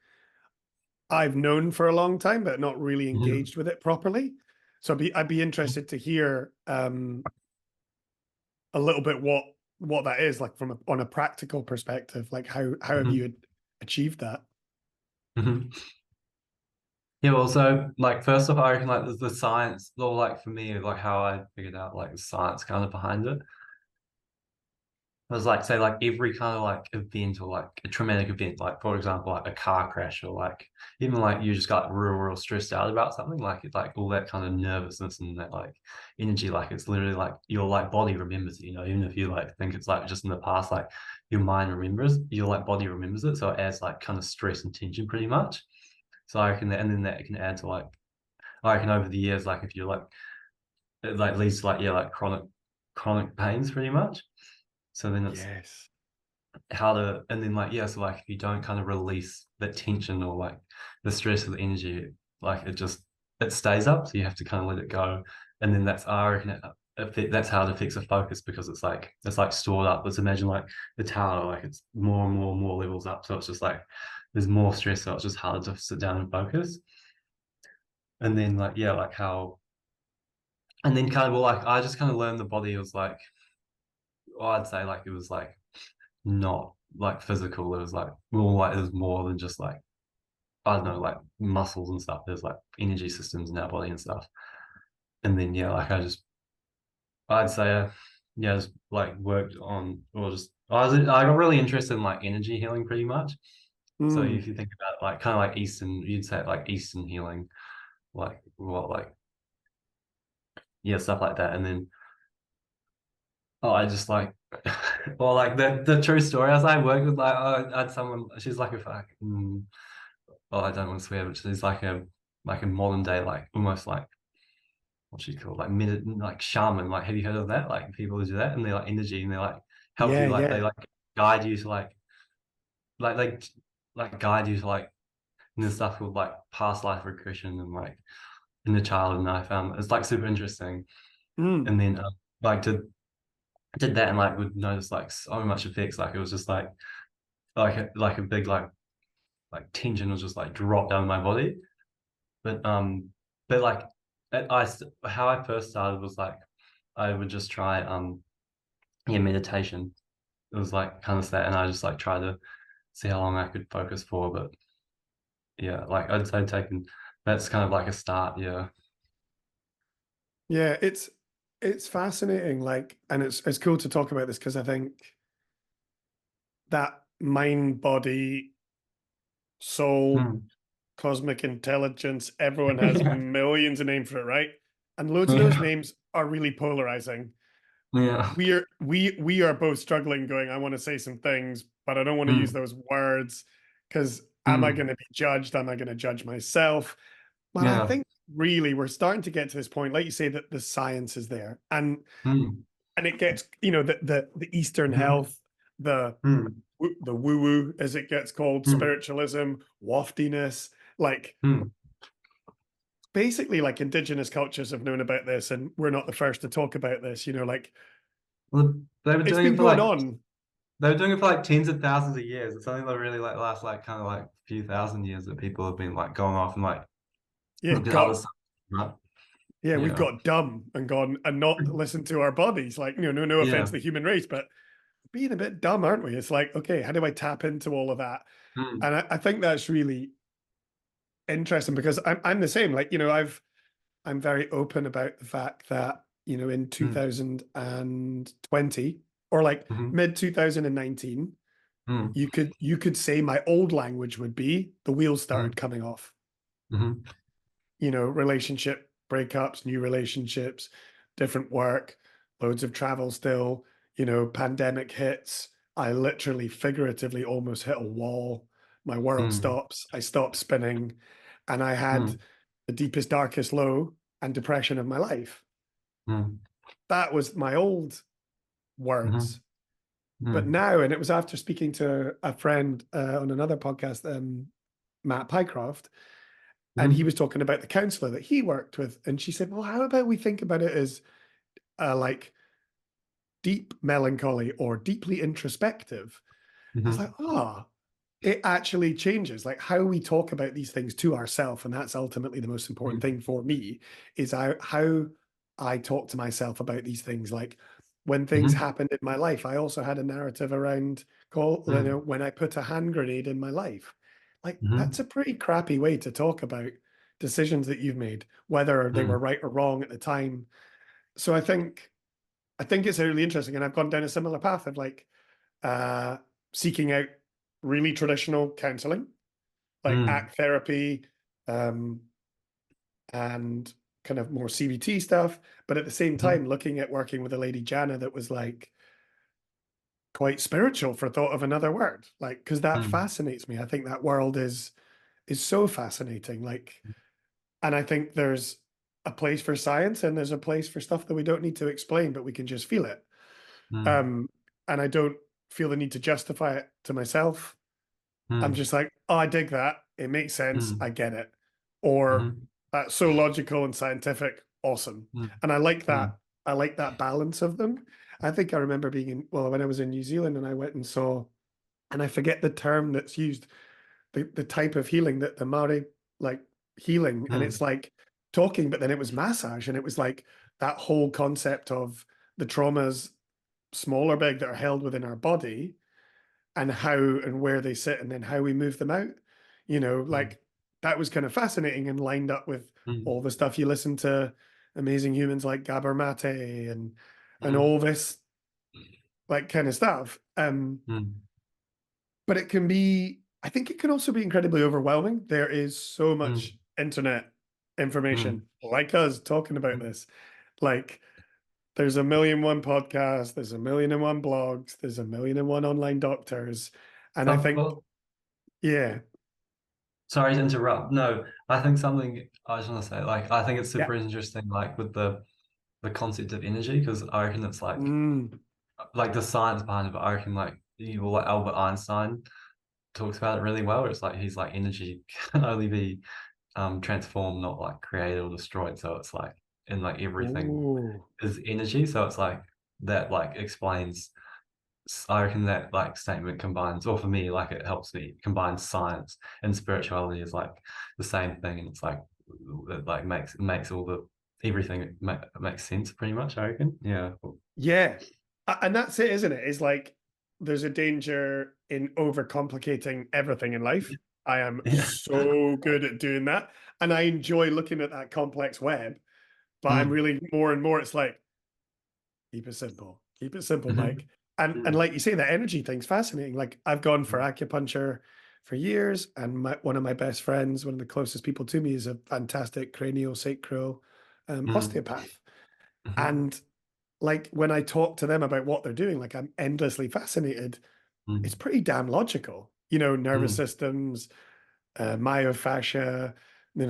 I've known for a long time, but not really Mhm. engaged with it properly. So I'd be interested to hear a little bit what that is like from on a practical perspective. Like how have Mhm. you achieved that? Mhm. Yeah, well, so like first off, I reckon like the science, or like for me, like how I figured out like the science kind of behind it. It was like say like every kind of like event or like a traumatic event, like for example, like a car crash, or like even like you just got real stressed out about something, like it's like all that kind of nervousness and that like energy, like it's literally like your like body remembers it, even if you like think it's like just in the past, like your mind remembers, your like body remembers it. So it adds like kind of stress and tension pretty much. So I reckon that, and then that can add to like I reckon over the years, like if you like it like leads to like yeah, like chronic pains pretty much. So then it's Yes. how to, and then like yeah, so like if you don't kind of release that tension or like the stress or the energy, like it stays up, so you have to kind of let it go. And then that's I reckon that's how it affects the focus, because it's like stored up. Let's imagine like the tower, like it's more and more levels up, so it's just like there's more stress, so it's just harder to sit down and focus. And then like yeah, like how and then kind of, well, like, I just kind of learned the body was like, well, I'd say like it was like not like physical. It was like more like it was more than just like, I don't know, like muscles and stuff. There's like energy systems in our body and stuff. And then yeah, like I'd say yeah, just like worked on, or just I got really interested in like energy healing pretty much. So Mm. if you think about like kind of like Eastern, you'd say like Eastern healing, like what, like yeah, stuff like that. And then oh, I just like, well, like the true story. As I worked with like, I had someone. She's like a fucking. Well, I don't want to swear, but she's like a modern day, like almost like what's she called, like like shaman. Like, have you heard of that? Like people who do that, and they're like energy, and they like help Yeah, you, like they yeah. like guide you to like like guide you to like this stuff called like past life regression and like in the child. And I found it's like super interesting. Mm. And then like did that and like would notice like so much effects. Like it was just like a big like tension was just like dropped down my body. But like how I first started was like I would just try yeah, meditation. It was like kind of that, and I just like try to see how long I could focus for. But yeah, like I'd say taking that's kind of like a start. Yeah. Yeah, it's fascinating, like, and it's cool to talk about this because I think that mind, body, soul, Mm. cosmic intelligence, everyone has Yeah. millions of names for it, right? And loads of those Yeah. names are really polarizing. Yeah. We are both struggling, going, I want to say some things, but I don't want to use Mm. those words because am I Mm. going to be judged? Am I going to judge myself? But I Yeah. think really we're starting to get to this point, like you say, that the science is there, Mm. and it gets, the Eastern Mm. health, the Mm. the woo woo as it gets called, Mm. spiritualism, waftiness, like Mm. basically like indigenous cultures have known about this, and we're not the first to talk about this. Like Well, they were it's doing been it for going like on. they were doing it for like tens of thousands of years. It's something that really like last like kind of like few thousand years that people have been like going off and like Yeah, look at other got stuff. Right? yeah, we've Yeah. got dumb and gone and not listened to our bodies. Like, no offense Yeah. to the human race, but being a bit dumb, aren't we? It's like, okay, how do I tap into all of that? Mm. And I think that's really interesting because I'm the same. Like, I'm very open about the fact that, in Mm. 2020 or like Mm-hmm. mid 2019, Mm. you could say my old language would be the wheels Mm. started coming off. Mm-hmm. Relationship breakups, new relationships, different work, loads of travel still, pandemic hits. I literally, figuratively almost hit a wall. My world Mm. stops. I stop spinning. And I had Mm. the deepest, darkest low and depression of my life. Mm. That was my old Mm-hmm. words. But Mm. now, and it was after speaking to a friend on another podcast, Matt Pycroft, and he Mm-hmm. was talking about the counselor that he worked with, and she said, well, how about we think about it as like deep melancholy or deeply introspective? I was Mm-hmm. like, it actually changes like how we talk about these things to ourselves, and that's ultimately the most important thing for me, is how I talk to myself about these things. Like when things Mm-hmm. happened in my life, I also had a narrative around Mm. when I put a hand grenade in my life. Like that's Mm-hmm. a pretty crappy way to talk about decisions that you've made, whether they were Mm. right or wrong at the time. So I think it's really interesting, and I've gone down a similar path of like uh, seeking out really traditional counseling, like Mm. ACT therapy, um, and kind of more CBT stuff. But at the same Mm-hmm. time, looking at working with a lady, Jana, that was like quite spiritual for thought of another word, like, because that Mm. fascinates me. I think that world is so fascinating. Like, and I think there's a place for science and there's a place for stuff that we don't need to explain, but we can just feel it. Mm. Um, and I don't feel the need to justify it to myself. I'm Mm. just like, oh, I dig that. It makes sense. Mm. I get it. Or Mm. that's so logical and scientific. Awesome. Mm. And I like that. Mm. I like that balance of them. I think I remember well, when I was in New Zealand and I went and saw, and I forget the term that's used, the type of healing that the Maori like healing. And Mm. it's like talking, but then it was massage. And it was like that whole concept of the traumas, small or big, that are held within our body, and how and where they sit, and then how we move them out. Mm, Like that was kind of fascinating and lined up with mm, all the stuff you listen to amazing humans like Gabor Mate and mm, all this like kind of stuff. mm, But it can be, I think it can also be incredibly overwhelming. There is so mm, much internet mm, information like us talking about mm. this. Like there's a million one podcasts, there's a million and one blogs, there's a million and one online doctors. And I think, Well, yeah, sorry to interrupt. No, I think something I just want to say, like, I think it's yeah. super interesting, like with the concept of energy, because I reckon it's Mm, like the science behind it, but I reckon like Albert Einstein talks about it really well. It's like he's like energy can only be transformed, not like created or destroyed. So it's like in like everything ooh, is energy. So it's like that like explains I reckon that like statement combines, or for me, like it helps me combine science and spirituality is like the same thing, and it's like it like makes all the everything makes sense pretty much. I reckon, yeah. yeah. And that's it, isn't it? It's like there's a danger in overcomplicating everything in life. I am Yeah. so good at doing that. And I enjoy looking at that complex web, but I'm Mm, really more and more, it's like, keep it simple, mhm, Mike. And mm, like you say, the energy thing's fascinating. Like I've gone for acupuncture for years, and one of my best friends, one of the closest people to me, is a fantastic craniosacral mm, osteopath. mhm, And like when I talk to them about what they're doing, like I'm endlessly fascinated. It's mm, pretty damn logical, nervous mm. systems, myofascia,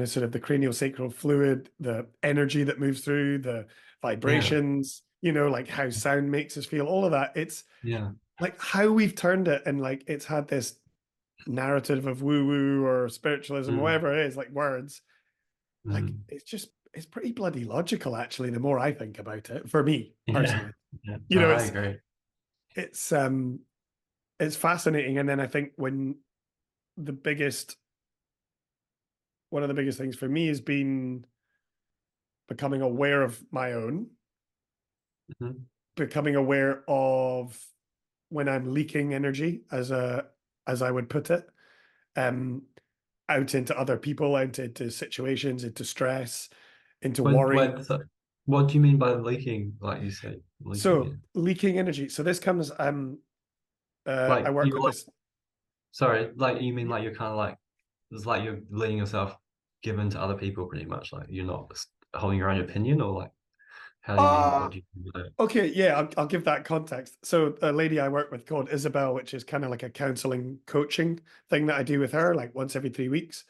sort of the craniosacral fluid, the energy that moves through, the Yeah, vibrations, like how sound makes us feel, all of that. It's yeah. like how we've turned it, and like it's had this narrative of woo woo or spiritualism, Mm, whatever it is, like words. Like mm. it's pretty bloody logical, actually, the more I think about it, for me Yeah, personally. yeah. You No, know, I it's agree. it's um it's fascinating. And then I think the biggest one of the biggest things for me has been becoming aware of my own, Mhm. becoming aware of when I'm leaking energy, as I would put it, um, out into other people, out into situations, into stress, into worry. So what do you mean by leaking? Like you said, leaking So it. leaking energy. So this comes. I Like work you with like, this. sorry, like you mean like you're kind of like it's like you're letting yourself give in to other people pretty much. Like you're not holding your own opinion, or like how do you mean? What Ah, do you mean by that? okay, yeah, I'll give that context. So a lady I work with called Isabel, which is kind of like a counseling coaching thing that I do with her, like once every 3 weeks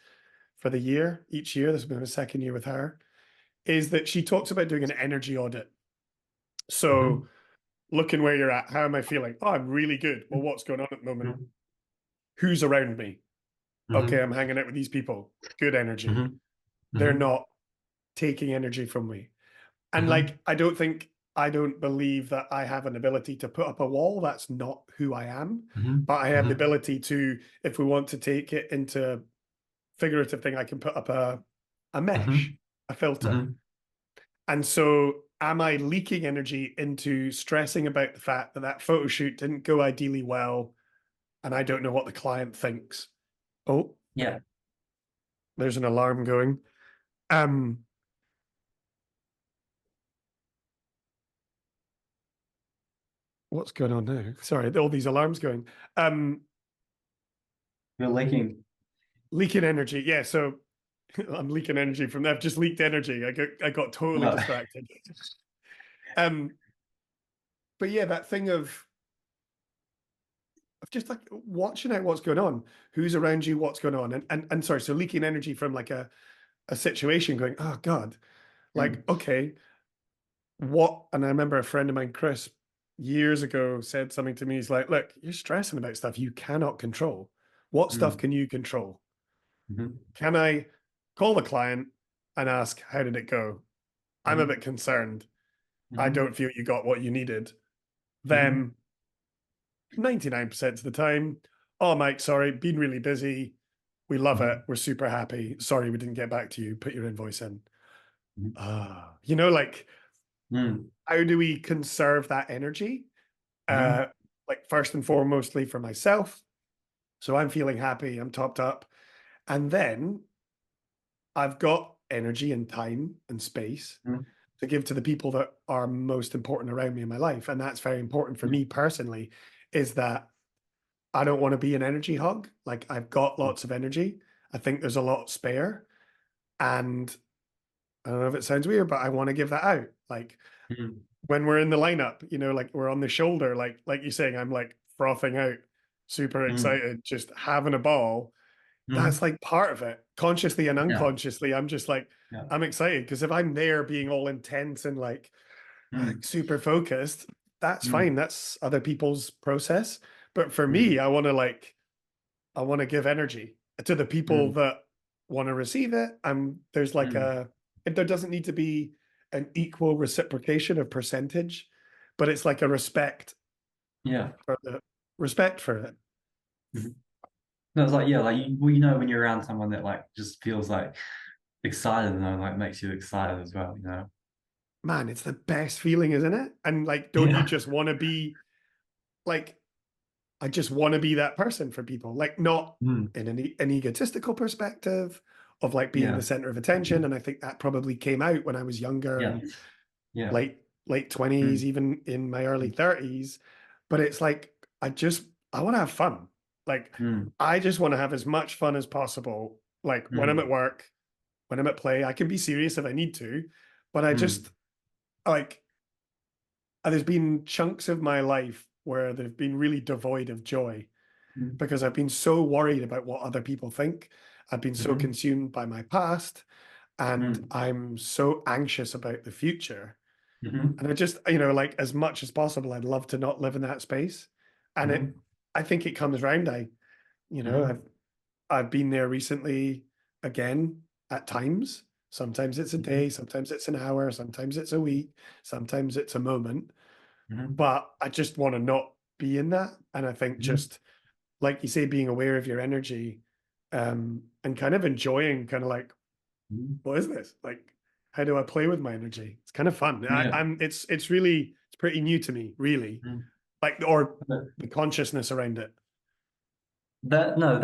for the year, each year. This has been my second year with her. Is that she talks about doing an energy audit. So Mm-hmm. looking where you're at, how am I feeling? Oh, I'm really good. Well, what's going on at the moment? Mm-hmm. Who's around me? Okay, Mm-hmm. I'm hanging out with these people. Good energy. Mm-hmm. They're Mm-hmm. not taking energy from me. And Mm-hmm. like, I don't believe that I have an ability to put up a wall. That's not who I am. But I have the Mm-hmm. ability to, if we want to take it into figurative thing, I can put up a mesh, Mm-hmm. a filter. Mm-hmm. And so am I leaking energy into stressing about the fact that that photo shoot didn't go ideally well, and I don't know what the client thinks? Oh, Yeah. there's an alarm going. Um, what's going on now? Sorry, all these alarms going. Um, You're leaking. leaking energy. Yeah, so I'm leaking energy from that. I've just leaked energy. I got totally No. distracted. Um, but yeah, that thing of just like watching out what's going on, who's around you, what's going on, and sorry, so leaking energy from like a situation, going, oh God, like, Mm, okay, what? And I remember a friend of mine, Chris, years ago said something to me. He's like, look, you're stressing about stuff you cannot control. What stuff mm, can you control? mm-hmm. Can I call the client and ask, how did it go? I'm a Mm-hmm. bit concerned. I Mm-hmm. don't feel you got what you needed. Mm-hmm. Then 99% of the time, oh, Mike, sorry, been really busy. We love it. Mm-hmm. We're super happy. Sorry, we didn't get back to you. Put your invoice in. Mm-hmm. Like Mm. How do we conserve that energy? Mhm. Like first and foremostly for myself. So I'm feeling happy, I'm topped up. And then I've got energy and time and space Mhm. to give to the people that are most important around me in my life. And that's very important for Mhm. me personally, is that I don't want to be an energy hog. Like I've got lots of energy. I think there's a lot spare. And I don't know if it sounds weird, but I want to give that out. Like Mhm. when we're in the lineup, like we're on the shoulder, like you're saying, I'm like frothing out, super Mhm. excited, just having a ball. That's Mhm. like part of it. Consciously and Yeah. unconsciously, I'm just like, Yeah. I'm excited because if I'm there being all intense and like Mm. super focused, that's Mm. fine. That's other people's process. But for me, Mm. I want to give energy to the people Mm. that want to receive it. And there's like Mm. there doesn't need to be an equal reciprocation of percentage, but it's like a Yeah. respect for it. Mhm. No, it's like, yeah, like you know when you're around someone that like just feels like excited and like makes you excited as well, you know? Man, it's the best feeling, isn't it? And like, don't you Yeah. just want to be like, I just want to be that person for people, like not Mm. in an egotistical perspective of like being Yeah. the center of attention. And I think that probably came out when I was younger Yeah. and Yeah. late 20s, Mm. even in my early Mm. 30s. But it's like I want to have fun. Like Mm. I just want to have as much fun as possible. Like when I'm at Mm. work, when I'm at play, I can be serious if I need to, but I Mm. just like there's been chunks of my life where they've been really devoid of joy Mm. because I've been so worried about what other people think. I've been so Mhm. consumed by my past and Mm. I'm so anxious about the future. Mhm. And I just, like as much as possible, I'd love to not live in that space. And Mhm. I think it comes round. Mhm. I've been there recently again at times. Sometimes it's a day, Mhm. sometimes it's an hour, sometimes it's a week, sometimes it's a moment. Mhm. But I just want to not be in that. And I think Mhm. just like you say, being aware of your energy, and kind of enjoying kind of like, Mhm. what is this? Like, how do I play with my energy? It's kind of fun. Yeah. It's pretty new to me, really. Mm. Like, or But the consciousness around it. that no,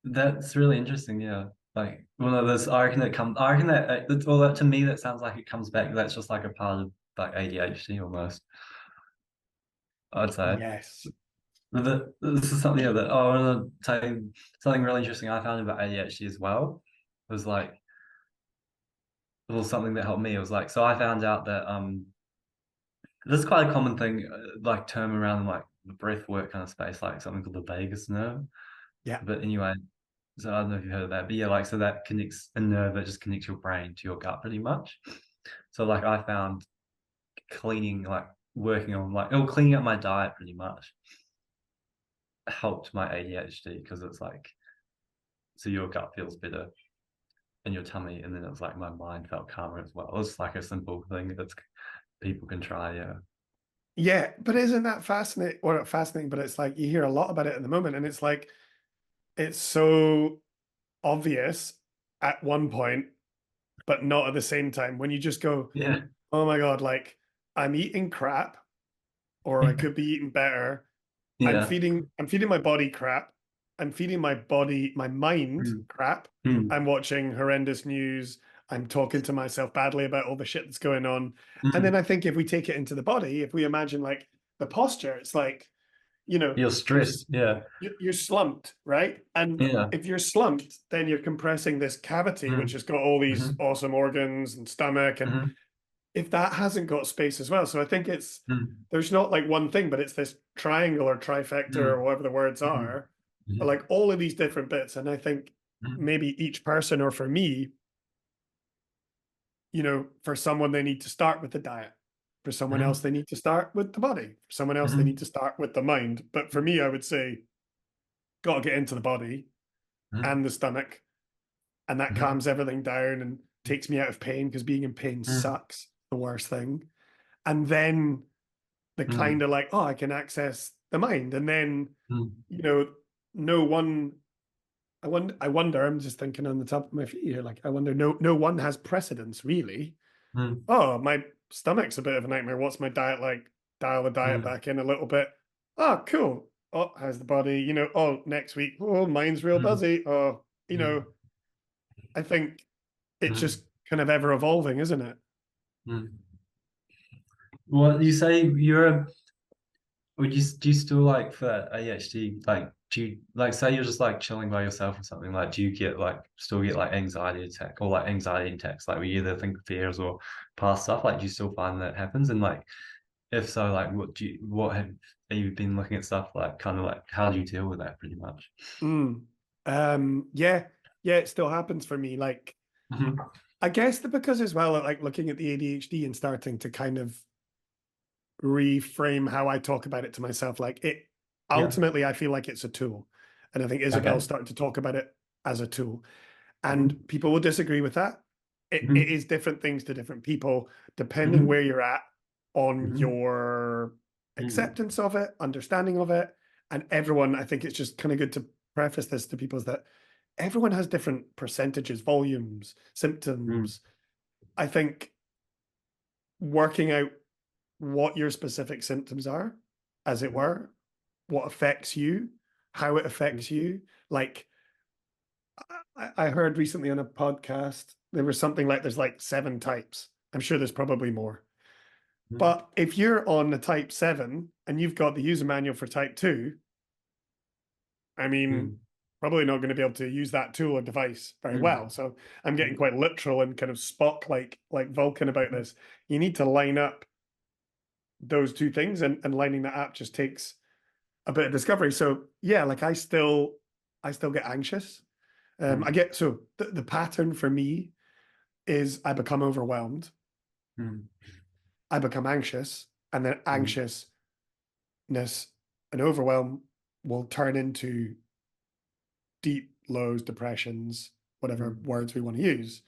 that's really interesting. Yeah. Like one of those, I reckon that well, that to me that sounds like it comes back. That's just like a part of like ADHD almost. I'd say. Yes. This is something that I want to tell you something really interesting I found about ADHD as well. It was like it was something that helped me. It was like so I found out that this is quite a common thing, like term around like the breath work kind of space, like something called the vagus nerve. Yeah. But anyway, so I don't know if you've heard of that, but yeah, like so that connects a nerve that just connects your brain to your gut pretty much. So like I found cleaning, like working on like or cleaning up my diet pretty much helped my ADHD because it's like so your gut feels better in your tummy, and then it was like my mind felt calmer as well. It's like a simple thing that people can try. Yeah. Yeah. But isn't that fascinating? Or not fascinating, but it's like you hear a lot about it at the moment. And it's like, it's so obvious at one point, but not at the same time. When you just go, Yeah. oh my God, like I'm eating crap, or I could be eating better. Yeah. I'm feeding my body crap. I'm feeding my mind Mm. crap. Mm. I'm watching horrendous news. I'm talking to myself badly about all the shit that's going on. And then Mm. I think if we take it into the body, if we imagine like the posture, it's like, you know, You're you're stressed. Yeah. you're slumped, right? And Yeah. if you're slumped, then you're compressing this cavity, which Mm. has got all these Mm-hmm. awesome organs and stomach. And Mm-hmm. if that hasn't got space as well, so I think Mm. there's not like one thing, but it's this triangle or trifecta or Mm. whatever the words Mm. are, Mm. like all of these different bits. And I think Mm. maybe each person, or for me, for someone, they need to start with the diet. For someone else, Mm. they need to start with the body. For someone else, they need Mm. to start with the mind. But for me, I would say, got to get into the body Mm. and the stomach, and that Mm. calms everything down and takes me out of pain because being in pain Mm. sucks, the worst thing. And then the kind Mm. of like, oh, I can access the mind. And then, Mm. you know, no one, I wonder, I'm just thinking on the top of my feet here, like, I wonder, no one has precedence really. Mm. Oh, my stomach's a bit of a nightmare. What's my diet like? Dial the diet Mm, back in a little bit. Oh, cool. Oh, how's the body? Oh, next week. Oh, mine's real mm, busy. Oh, mm, I think it's mm, just kind of ever evolving, isn't it? mm. Well, you say do you still like for ADHD, like do you like say you're just like chilling by yourself or something, like do you get like still get like anxiety attack or like anxiety attacks, like where you either think fears or past stuff, like do you still find that happens? And like if so, like what have you been looking at stuff like kind of like how do you deal with that pretty much? Mm. Yeah, yeah, it still happens for me. Like, Mhm. I guess that because as well, like looking at the ADHD and starting to kind of reframe how I talk about it to myself, like it Yeah. ultimately I feel like it's a tool. And I think Isabel's Okay. starting to talk about it as a tool. And Mhm. people will disagree with that. It Mhm. is different things to different people, depending Mhm. where you're at on Mhm. your Mhm. acceptance of it, understanding of it. And everyone, I think it's just kind of good to preface this to people is that everyone has different percentages, volumes, Mhm. symptoms. I think working out what your specific symptoms are, as it were, what affects you, how it affects you. Like I heard recently on a podcast, there was something like there's like 7 types. I'm sure there's probably more. Mhm. But if you're on the type 7 and you've got the user manual for type 2, I mean, Mhm. probably not going to be able to use that tool or device very Mhm. well. So I'm getting quite literal and kind of Spock like Vulcan about this. You need to line up those two things, and lining that up just takes a bit of discovery. So yeah, like I still get anxious. I Mhm. get so the pattern for me is I become overwhelmed, Mhm. I become anxious, and then Mhm. anxiousness and overwhelm will turn into deep lows, depressions, whatever Mhm. words we want to use.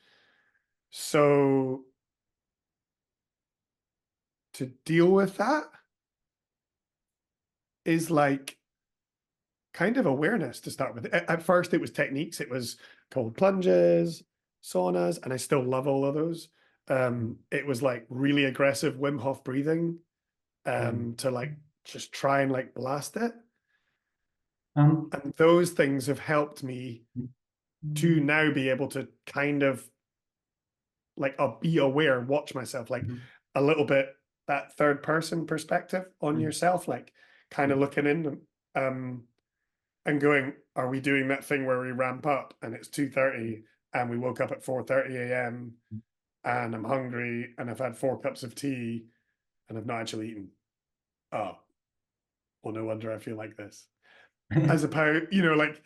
So to deal with that is like kind of awareness to start with. At first, it was techniques. It was cold plunges, saunas, and I still love all of those. It was like really aggressive Wim Hof breathing, Mhm. to like just try and like blast it. Um, And those things have helped me to mhm. now be able to kind of like I'll be aware, watch myself like a little bit that third person perspective on Mhm. yourself, like kind of looking in um and going, are we doing that thing where we ramp up and it's 2:30 and we woke up at 4:30 a.m. and I'm hungry and I've had 4 cups of tea and I've not actually eaten. Oh, well, no wonder I feel like this. As opposed, like,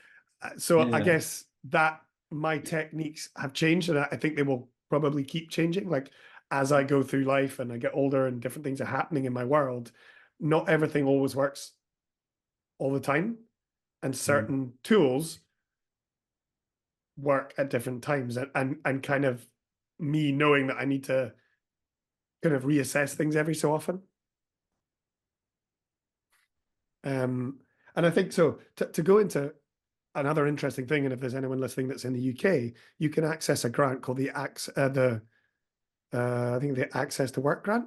so I Yeah. guess that my techniques have changed and I think they will probably keep changing. Like, as I go through life and I get older and different things are happening in my world, not everything always works all the time. And Mhm. certain tools work at different times and kind of me knowing that I need to kind of reassess things every so often. Um, and I think so to go into another interesting thing, and if there's anyone listening that's in the UK, you can access a grant called I think the Access to Work grant.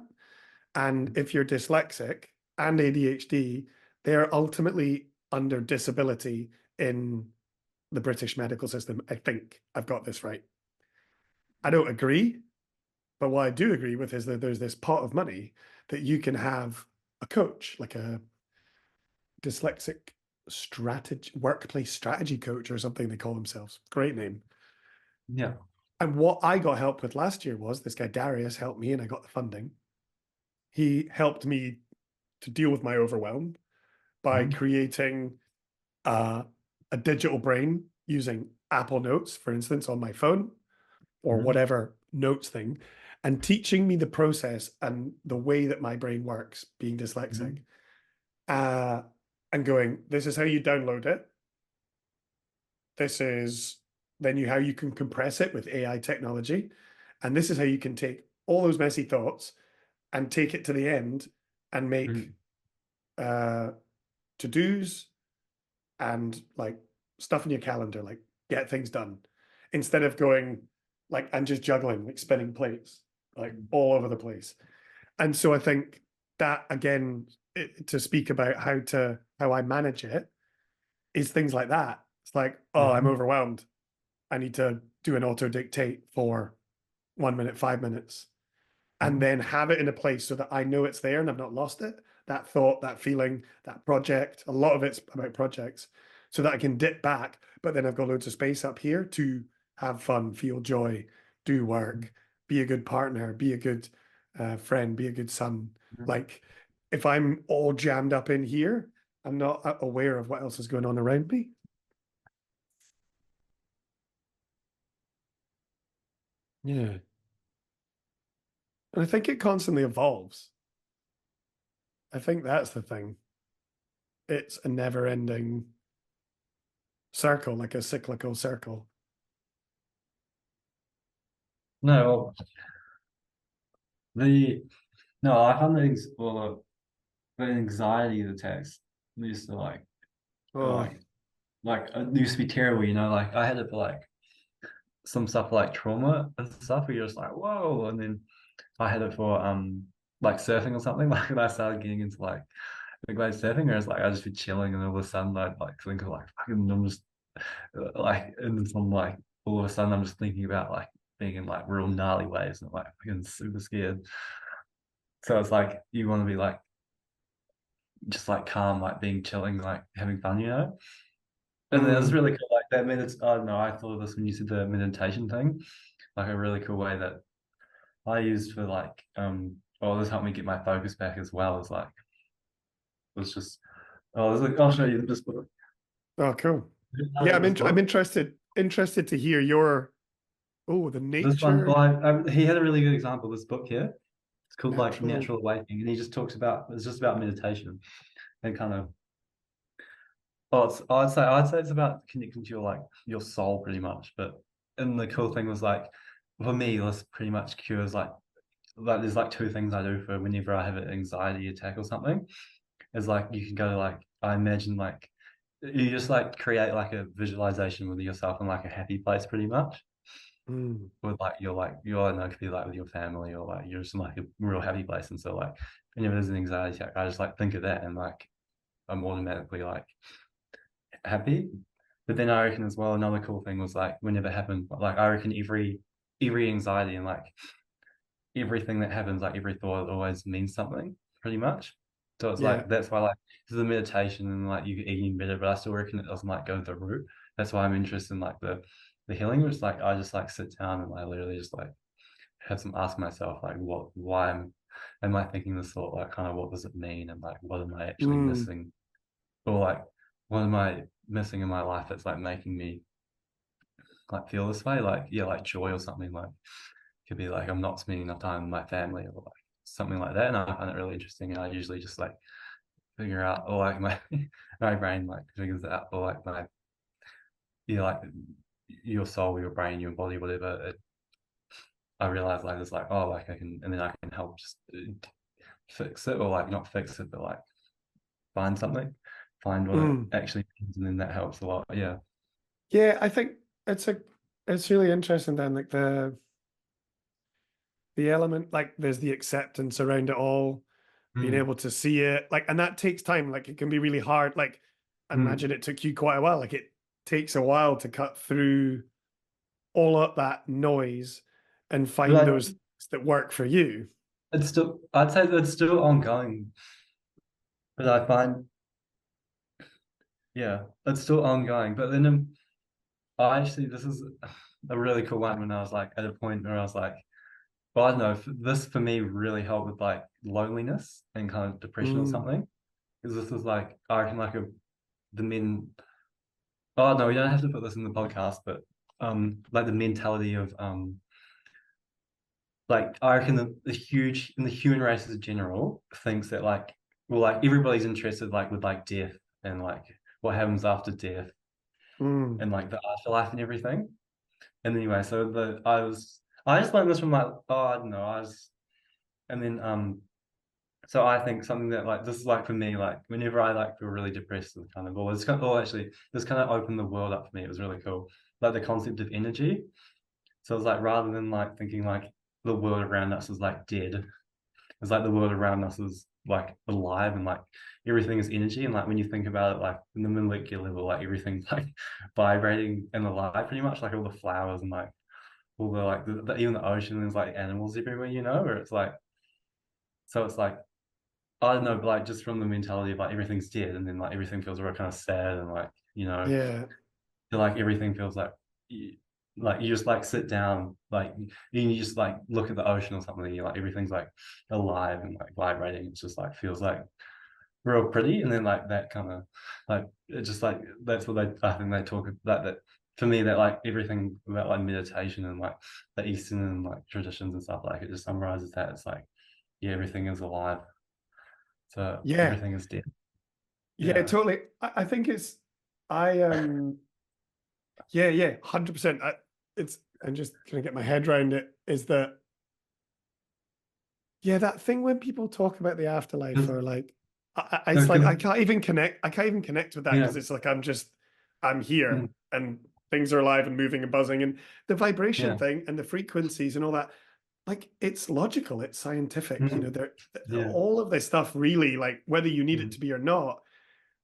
And if you're dyslexic and ADHD, they are ultimately under disability in the British medical system. I think I've got this right. I don't agree, but what I do agree with is that there's this pot of money that you can have a coach, like a dyslexic strategy, workplace strategy coach or something they call themselves. Great name. Yeah. And what I got help with last year was this guy Darius helped me and I got the funding. He helped me to deal with my overwhelm by Mhm. creating uh, a digital brain using Apple Notes, for instance, on my phone or Mhm. whatever notes thing, and teaching me the process and the way that my brain works, being dyslexic, Mhm. uh, and going, this is how you download it. This is then how you can compress it with AI technology. And this is how you can take all those messy thoughts and take it to the end and make Mhm. uh, to-dos and like stuff in your calendar, like get things done instead of going like and just juggling, like spinning plates, like all over the place. And so I think that again, to speak about how I manage it is things like that. It's like, oh, I'm Mhm. overwhelmed. I need to do an auto dictate for 1 minute, 5 minutes, and Mhm. then have it in a place so that I know it's there and I've not lost it. That thought, that feeling, that project. A lot of it's about projects, so that I can dip back, but then I've got loads of space up here to have fun, feel joy, do work, be a good partner, be a good friend, be a good son. Mhm. Like if I'm all jammed up in here, I'm not aware of what else is going on around me. Yeah. And I think it constantly evolves. I think that's the thing. It's a never ending circle, like a cyclical circle. No, the no, I found the anxiety attacks used to Oh, like it used to be terrible, you know, like I had it for like some stuff like trauma and stuff where you're just like, whoa, and then I had it for like surfing or something. Like when I started getting into like big wave surfing, where it's like I just be chilling and all of a sudden I'd like think of like fucking I'm just like and then I'm like all of a sudden I'm just thinking about like being in like real gnarly waves and like fucking super scared. So it's like you want to be like just like calm, like being chilling, like having fun, you know? And then it was mm, really cool, like that minutes. Oh no, I thought of this when you said the meditation thing, like a really cool way that I used for like well, this helped me get my focus back as well as like it was just oh, it was like I'll show you this book. oh, cool. Yeah, This I'm book, interested to hear your the this one. nature Well, he had a really good example. This book here, it's called like natural. Natural Awakening, and he just talks about it's just about meditation and kind of. Oh, I'd say it's about connecting to your like your soul pretty much. But and the cool thing was like for me, this pretty much cures like there's like two things I do for whenever I have an anxiety attack or something. Is like you can go to like I imagine like you just like create like a visualization with yourself in like a happy place pretty much. Mm, With like you're I know it could be like with your family or like you're just in like a real happy place. And so like whenever there's an anxiety attack, I just like think of that and like I'm automatically like happy. But then I reckon as well, another cool thing was like whenever it happened, like I reckon every anxiety and like everything that happens, like every thought always means something, pretty much. So it's yeah. like that's why like this is a meditation and like you eating better, but I still reckon it doesn't like go the root. That's why I'm interested in like the healing, which like I just like sit down and I literally just like have some ask myself like am I thinking this thought, like kind of what does it mean and like what am I actually Mm, missing or like what am I missing in my life that's like making me like feel this way, like yeah, like joy or something, like could be like I'm not spending enough time with my family or like something like that. And I find it really interesting. And I usually just like figure out or like my my brain like figures it out or like my like your soul, your brain, your body, whatever. I realize like it's like oh like I can and then I can help just fix it or like not fix it but like find something, find what it mm. actually means, and then that helps a lot. Yeah. Yeah, I think it's a it's really interesting then, like the element, like there's the acceptance around it all, being Mm, able to see it, like, and that takes time. Like it can be really hard. Like I mm. imagine it took you quite a while. Like it takes a while to cut through all of that noise and find But those things that work for you. it's still I'd say that it's still ongoing, but I find yeah, it's still ongoing. But then I actually, this is a really cool one when I was like at a point where I was like, well, I don't know, this for me really helped with like loneliness and kind of depression or Mm, something. Because this is like, I reckon like the men, oh no, we don't have to put this in the podcast, but like the mentality of like I reckon the huge in the human race as a general thinks that like well like everybody's interested like with like death and like what happens after death mm, and like the afterlife and everything. And anyway, so I just learned this from like I don't know, I was and then so I think something that like this is like for me, like whenever I like feel really depressed and kind of well it's kind of actually this kind of opened the world up for me. It was really cool. Like the concept of energy. So it's like rather than like thinking like the world around us is like dead, it's like the world around us is like alive, and like everything is energy, and like when you think about it, like in the molecular level, like everything's like vibrating and alive pretty much, like all the flowers and like all the like even the ocean, there's like animals everywhere, you know, where it's like, so it's like, I don't know, but like just from the mentality of like everything's dead, and then like everything feels real kind of sad, and like, you know, Yeah. feel like everything feels like like you just like sit down, like you just like look at the ocean or something, and you're like everything's like alive and like vibrating. It's just like feels like real pretty, and then like that kind of like it just like that's what I think they talk about that for me, that like everything about like meditation and like the Eastern and like traditions and stuff, like it just summarizes that. It's like, yeah, everything is alive, so Yeah. everything is dead. Yeah, Yeah. totally. I think it's I yeah, 100%. It's I'm just gonna get my head around it, is that yeah, that thing when people talk about the afterlife, Mm. or like it's No, like can, I can't even connect with that, yeah. because it's like I'm here Mm. and things are alive and moving and buzzing, and the vibration Yeah. thing and the frequencies and all that, like it's logical, it's scientific, you know, Mm. there Yeah. all of this stuff really, like whether you need it Mm. to be or not,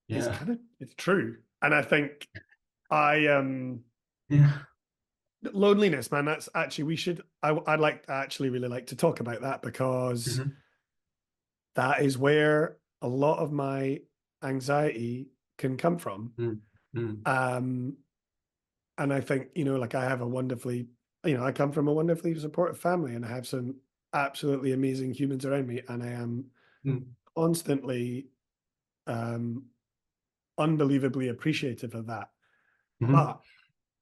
is Yeah. kind of, it's true. And I think I Yeah. loneliness, man, that's actually, I'd like, I actually really like to talk about that, because Mhm. that is where a lot of my anxiety can come from. Mm. Mm. Um, and I think, you know, like I have a wonderfully, you know, I come from a wonderfully supportive family, and I have some absolutely amazing humans around me, and I am Mm. constantly um unbelievably appreciative of that. Mhm. But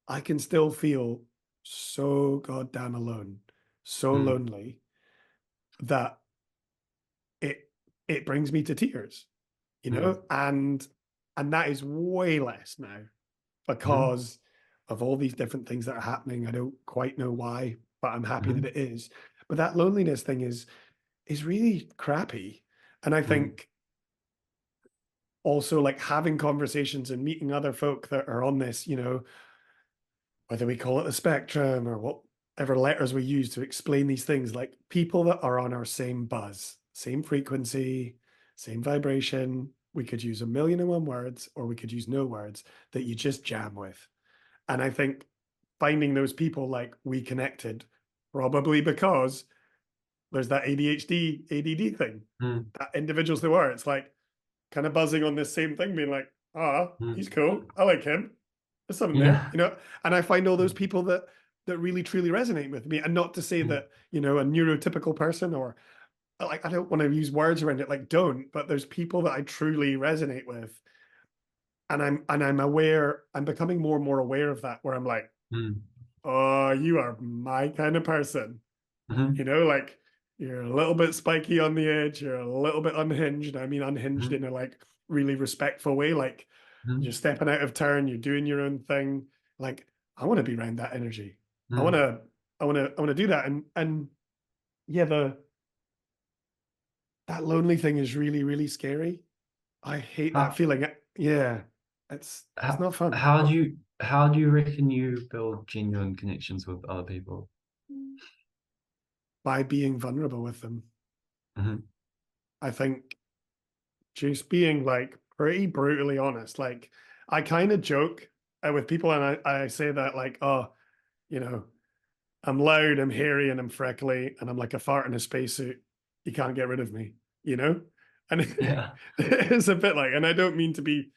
I can still feel so goddamn alone, so Mm. lonely, that it it brings me to tears, you Mm. know, and that is way less now, Mhm. because of all these different things that are happening. I don't quite know why, but I'm happy that Mhm. it is. But that loneliness thing is really crappy. And I Mm. think also, like, having conversations and meeting other folk that are on this, you know, whether we call it the spectrum or whatever letters we use to explain these things, like people that are on our same buzz, same frequency, same vibration. We could use 1,000,001 words, or we could use no words, that you just jam with. And I think finding those people, like, we connected, probably because there's that ADHD, ADD thing, Mm. that individuals that were, it's like kind of buzzing on this same thing, being like, ah, he's Mm. cool. I like him. There's something there, Yeah. you know. And I find all those Mm. people that really truly resonate with me. And not to say Mm. that, you know, a neurotypical person, or like, I don't want to use words around it, like, don't, but there's people that I truly resonate with. And I'm aware, I'm becoming more and more aware of that, where I'm like, Mm. oh, you are my kind of person. You Mhm. know, like, you're a little bit spiky on the edge, you're a little bit unhinged. I mean, unhinged Mhm. in a like really respectful way. Like, you're Mhm. stepping out of turn, you're doing your own thing. Like, I want to be around that energy. I want Mm. to, I want to do that. And yeah, that lonely thing is really, really scary. I hate that How, feeling. Yeah, it's not fun. how do you reckon you build genuine connections with other people? By being vulnerable with them. Mhm. I think just being like pretty brutally honest. Like, I kind of joke with people, and I say that, like, oh, you know, I'm loud, I'm hairy, and I'm freckly, and I'm like a fart in a spacesuit. You can't get rid of me, you know? And Yeah. it's a bit like, and I don't mean to be,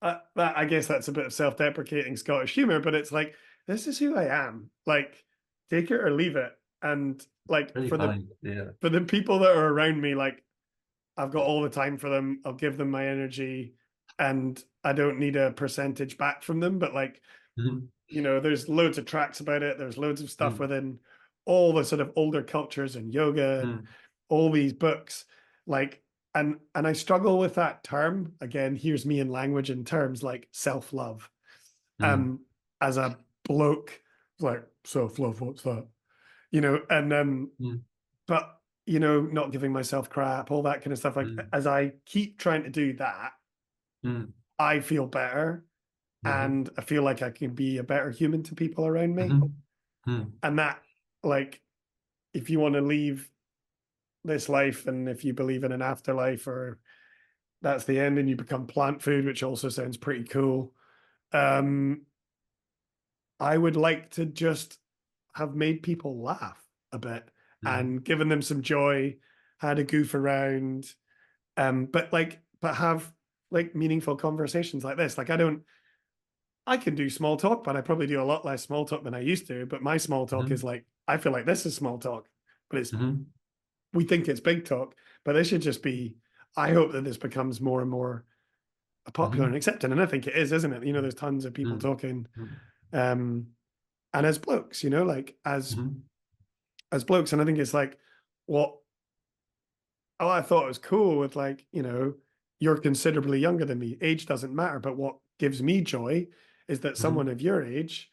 that, I guess that's a bit of self-deprecating Scottish humor, but it's like, this is who I am. Like, take it or leave it. And like, Really funny. Yeah. for the people that are around me, like, I've got all the time for them. I'll give them my energy, and I don't need a percentage back from them. But like, Mhm. you know, there's loads of tracks about it. There's loads of stuff Mm. within all the sort of older cultures and yoga and Mm. all these books. Like, and I struggle with that term. Again, here's me in language and terms like self-love. Mm. Um, as a bloke, like, self-love, what's that? You know, and Mm. but, you know, not giving myself crap, all that kind of stuff. Like, Mm. as I keep trying to do that, Mm. I feel better, Mhm. and I feel like I can be a better human to people around me. Mhm. Mm. And that, like, if you want to leave this life and if you believe in an afterlife or that's the end and you become plant food, which also sounds pretty cool. Um, I would like to just have made people laugh a bit Mm-hmm. and given them some joy, had a goof around, but have like meaningful conversations like this. Like I can do small talk, but I probably do a lot less small talk than I used to. But my small talk Mm-hmm. is like, I feel like this is small talk, but Mm-hmm. we think it's big talk, but this should just be, I hope that this becomes more and more popular Mm-hmm. and accepted. And I think it is, isn't it? You know, there's tons of people talking. Um, and as blokes, you know, like Mm-hmm. as blokes, and I think it's like what oh, I thought it was cool with like, you know, you're considerably younger than me. Age doesn't matter, but what gives me joy is that someone of your age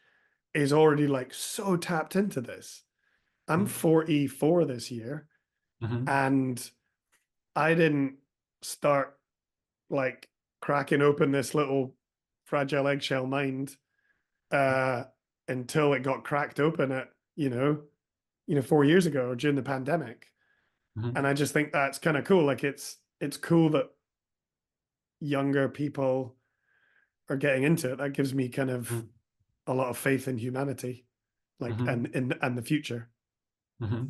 is already like so tapped into this. I'm 44 this year, Mm-hmm. and I didn't start like cracking open this little fragile eggshell mind uh until it got cracked open at, 4 years ago or during the pandemic. Mm-hmm. And I just think that's kind of cool. Like it's cool that younger people are getting into it. That gives me kind of a lot of faith in humanity, like Mm-hmm. and the future. Mm-hmm.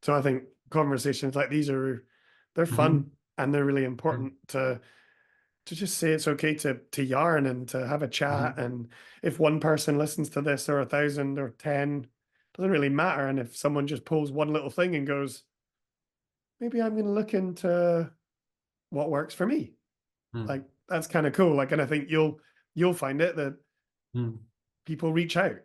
So I think conversations like these they're fun Mm-hmm. and they're really important to just say it's okay to yarn and to have a chat. Mm-hmm. And if one person listens to this or 1,000 or 10, doesn't really matter. And if someone just pulls one little thing and goes, maybe I'm going to look into what works for me. Like that's kind of cool. Like, and I think you'll find it that Mm-hmm. people reach out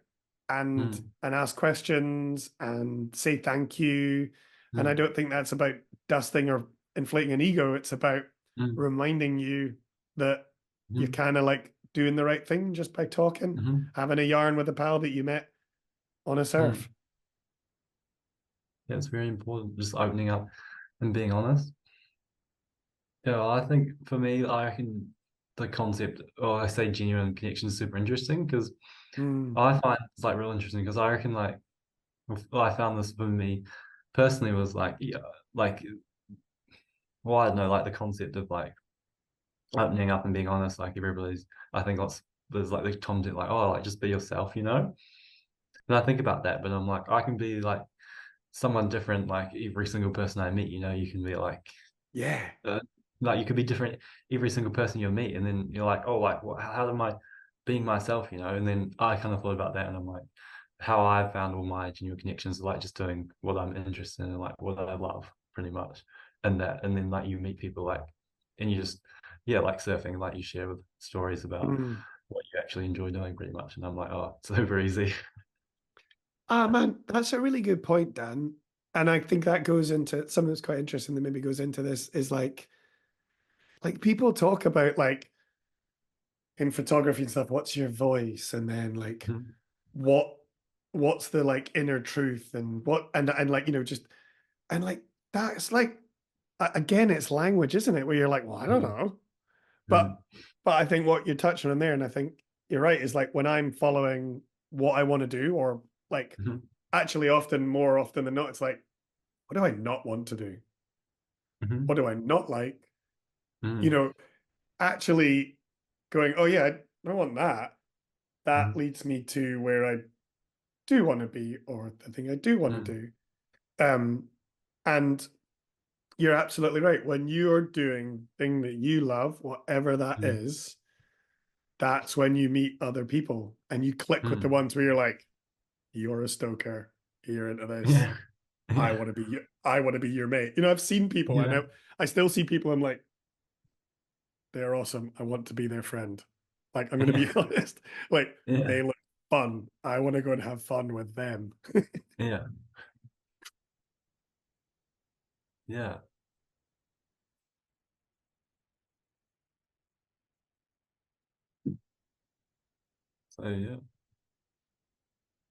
and ask questions and say thank you. And I don't think that's about dusting or inflating an ego. It's about reminding you that you're Mm-hmm. kind of like doing the right thing just by talking, Mm-hmm. having a yarn with a pal that you met on a Mm-hmm. surf. Yeah, it's very important, just opening up and being honest. Yeah, well, I think for me, I reckon the concept, or I say genuine connection, is super interesting because Mm, I find it's like real interesting because I reckon like I found this for me personally was like yeah, like well I don't know like the concept of like opening up and being honest like everybody's I think lots there's like the concept like oh like just be yourself and I think about that but I'm like I can be like someone different like every single person I meet you can be yeah. uh, like you could be different every single person you meet and then you're like oh like what, how am I being myself and then I kind of thought about that and I'm like how I found all my genuine connections are like just doing what I'm interested in and like what I love pretty much and then like you meet people like and you just yeah like surfing like you share with stories about Mm. what you actually enjoy doing pretty much and I'm like oh it's super easy. Ah, man, that's a really good point, Dan. And I think that goes into something that's quite interesting that maybe goes into this is like people talk about like in photography and stuff, what's your voice? And then like Mhm. what what's the like inner truth and what and like, just and like that's like again, it's language, isn't it? Where you're like, well, I don't Mhm. know. But Mhm. but I think what you're touching on there, and I think you're right, is like when I'm following what I want to do, or like Mhm. actually more often than not, it's like, what do I not want to do? What Mhm. do I not like? You Mhm. know, actually going, oh yeah, I don't want that. That Mhm. leads me to where I do want to be, or the thing I do want to Mhm. do. Um, and you're absolutely right. When you're doing thing that you love, whatever that Mhm. is, that's when you meet other people and you click with the Mhm. ones where you're like, you're a stoker, you're into this. Yeah. I Yeah. want to be I want to be your mate. I've seen people, Yeah. I still see people. I'm like, they're awesome. I want to be their friend. Like, I'm going to be Yeah. honest. Like, Yeah. they look fun. I want to go and have fun with them. Yeah. Yeah. So yeah.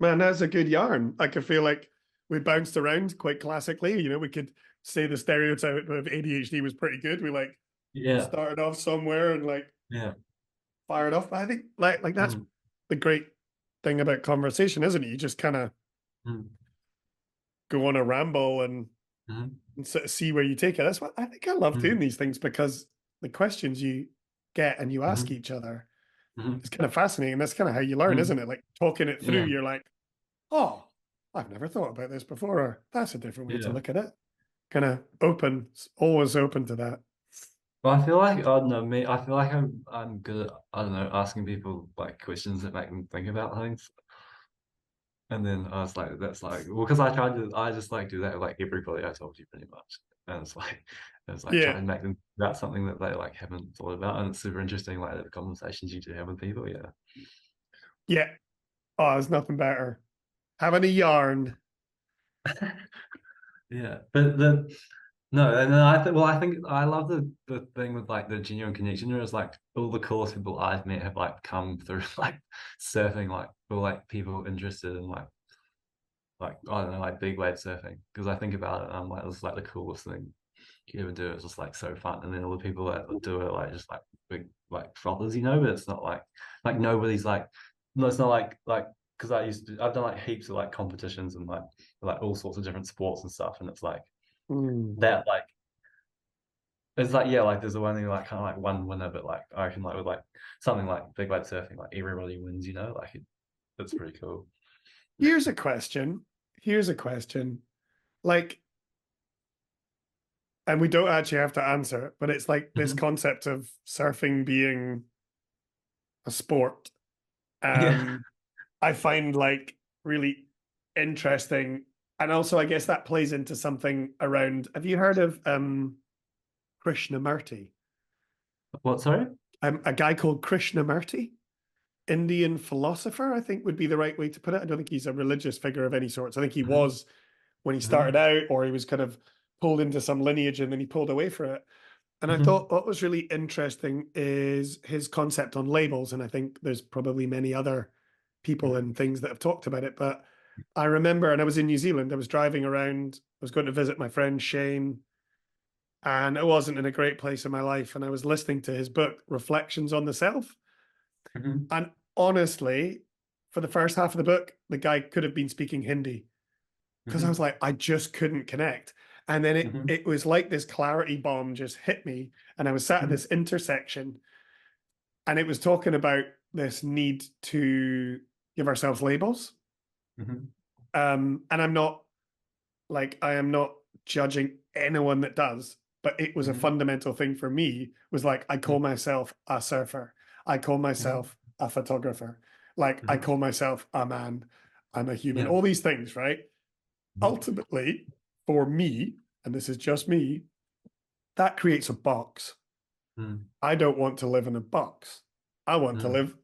Man, that's a good yarn. Like, I feel like we bounced around quite classically. We could say the stereotype of ADHD was pretty good. We like Yeah. started off somewhere and like Yeah. fired off. But I think like that's Mm. the great thing about conversation, isn't it? You just kind of Mm. go on a ramble and Mhm. and sort of see where you take it. That's what I think. I love doing Mhm. these things because the questions you get and you ask Mhm. each other, Mhm. it's kind of fascinating. That's kind of how you learn, Mhm. isn't it? Like talking it through, Yeah. you're like, oh, I've never thought about this before, or that's a different way to Yeah. look at it. Kind of open, always open to that. But I feel like, I don't know, me, I feel like I'm good at, I don't know, asking people like questions that make them think about things. And then I was like, that's like, well, because I just like do that with like everybody I told you pretty much. And it's like Yeah, trying to make them about something that they like haven't thought about. And it's super interesting, like the conversations you do have with people. Yeah. yeah. Oh, there's nothing better. Having a yarn. Yeah. But no, and then I think I love the thing with like the genuine connection here is like all the coolest people I've met have like come through like surfing, like or like people interested in like I don't know, like big wave surfing. Because I think about it, and I'm like, this is like the coolest thing you ever do. It's just like so fun. And then all the people that do it like just like big like frothers, you know, but it's not like nobody's like no, it's not like because I've done like heaps of like competitions and like all sorts of different sports and stuff, and it's like Mm. that like it's like yeah, like there's only like kind of like one winner, but like I reckon like with like something like big wave surfing, like everybody wins, you know, like it's pretty cool. Here's a question. Here's a question. Like, and we don't actually have to answer it, but it's like this Mhm. concept of surfing being a sport. Yeah. I find like really interesting. And also, I guess that plays into something around. Have you heard of Krishnamurti? What, sorry? A guy called Krishnamurti, Indian philosopher, I think would be the right way to put it. I don't think he's a religious figure of any sort. I think he Mhm. was when he started Mhm. out, or he was kind of pulled into some lineage and then he pulled away from it. And I Mhm. thought what was really interesting is his concept on labels. And I think there's probably many other people Mhm. and things that have talked about it. But I remember, and I was in New Zealand, I was driving around, I was going to visit my friend Shane, and it wasn't in a great place in my life. And I was listening to his book, Reflections on the Self. Mhm. And honestly, for the first half of the book, the guy could have been speaking Hindi because I was Mhm. like, I just couldn't connect. And then Mhm. it was like this clarity bomb just hit me. And I was sat at Mhm. this intersection and it was talking about this need to give ourselves labels. Mhm. And I'm not like, I am not judging anyone that does, but it was a Mhm. fundamental thing for me was like, I call myself a surfer. I call Mhm. myself a photographer. Like I Mhm. call myself a man. I'm a human, Yeah. all these things, right? Mhm. Ultimately, for me, and this is just me, that creates a box. Mhm. I don't want to live in a box. I want to Mhm. live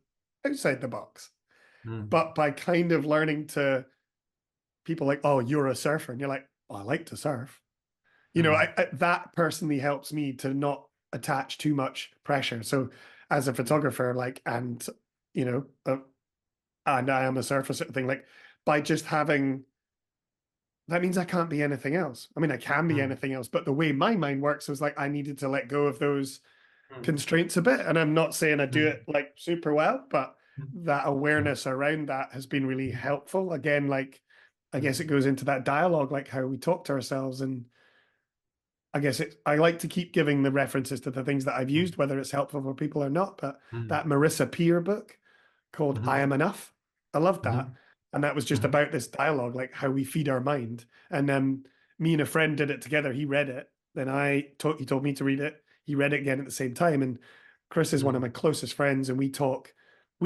outside the box. Mhm. But by kind of learning to people like, oh, you're a surfer, and you're like, oh, I like to surf. You know, Mhm. that personally helps me to not attach too much pressure. So, as a photographer, like, and you know, and I am a surfer sort of thing. Like, by just having that means I can't be anything else. I mean, I can be Mhm. anything else, but the way my mind works was like I needed to let go of those Mhm. constraints a bit. And I'm not saying I do Mhm. it like super well, but that Mhm. awareness around that has been really helpful. Again, like I guess it Mhm. goes into that dialogue, like how we talk to ourselves. And I guess I like to keep giving the references to the things that I've used, whether it's helpful for people or not. But Mhm. that Marissa Peer book called I Mhm. Am Enough, I loved that. Mhm. And that was just Mhm. about this dialogue, like how we feed our mind. And me and a friend did it together. He read it. Then he told me to read it. He read it again at the same time. And Chris is one of my Mhm. closest friends. And we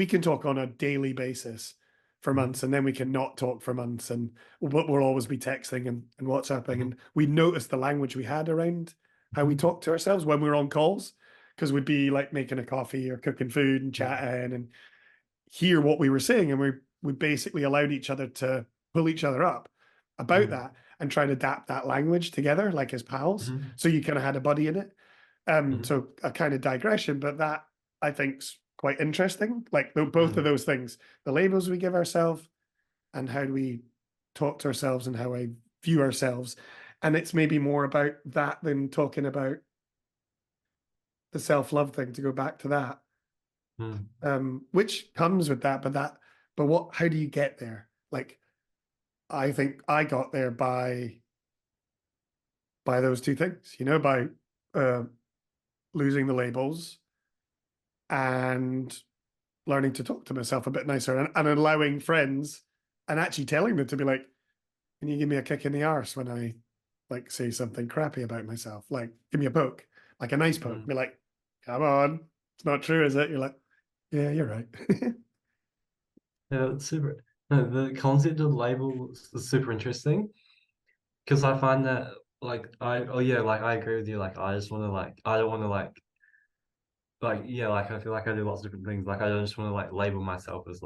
can talk on a daily basis for months. Mhm. And then we can not talk for months. And we'll always be texting and WhatsApping. Mhm. And we noticed the language we had around how we Mhm. talk to ourselves when we were on calls. Because we'd be like making a coffee or cooking food and Mhm. chatting and hear what we were saying, and we basically allowed each other to pull each other up about Mhm. that and try to adapt that language together, like as pals. Mhm. So you kind of had a buddy in it. Mhm. So a kind of digression, but that I think's quite interesting. Like both of Mhm. those things, the labels we give ourselves and how do we talk to ourselves and how I view ourselves. And it's maybe more about that than talking about the self-love thing to go back to that. Mhm. Which comes with that, but what, how do you get there? Like, I think I got there by by those two things, you know, by uh, losing the labels and learning to talk to myself a bit nicer, and allowing friends and actually telling them to be like, can you give me a kick in the arse when I like say something crappy about myself? Like, give me a poke, like a nice poke. Mm. Be like, come on, it's not true, is it? You're like, yeah, you're right. Yeah, it's super. No, the concept of labels is super interesting because I find that oh yeah, like I agree with you. Like I just want to I don't want to yeah, like I feel like I do lots of different things. Like I don't just want to label myself as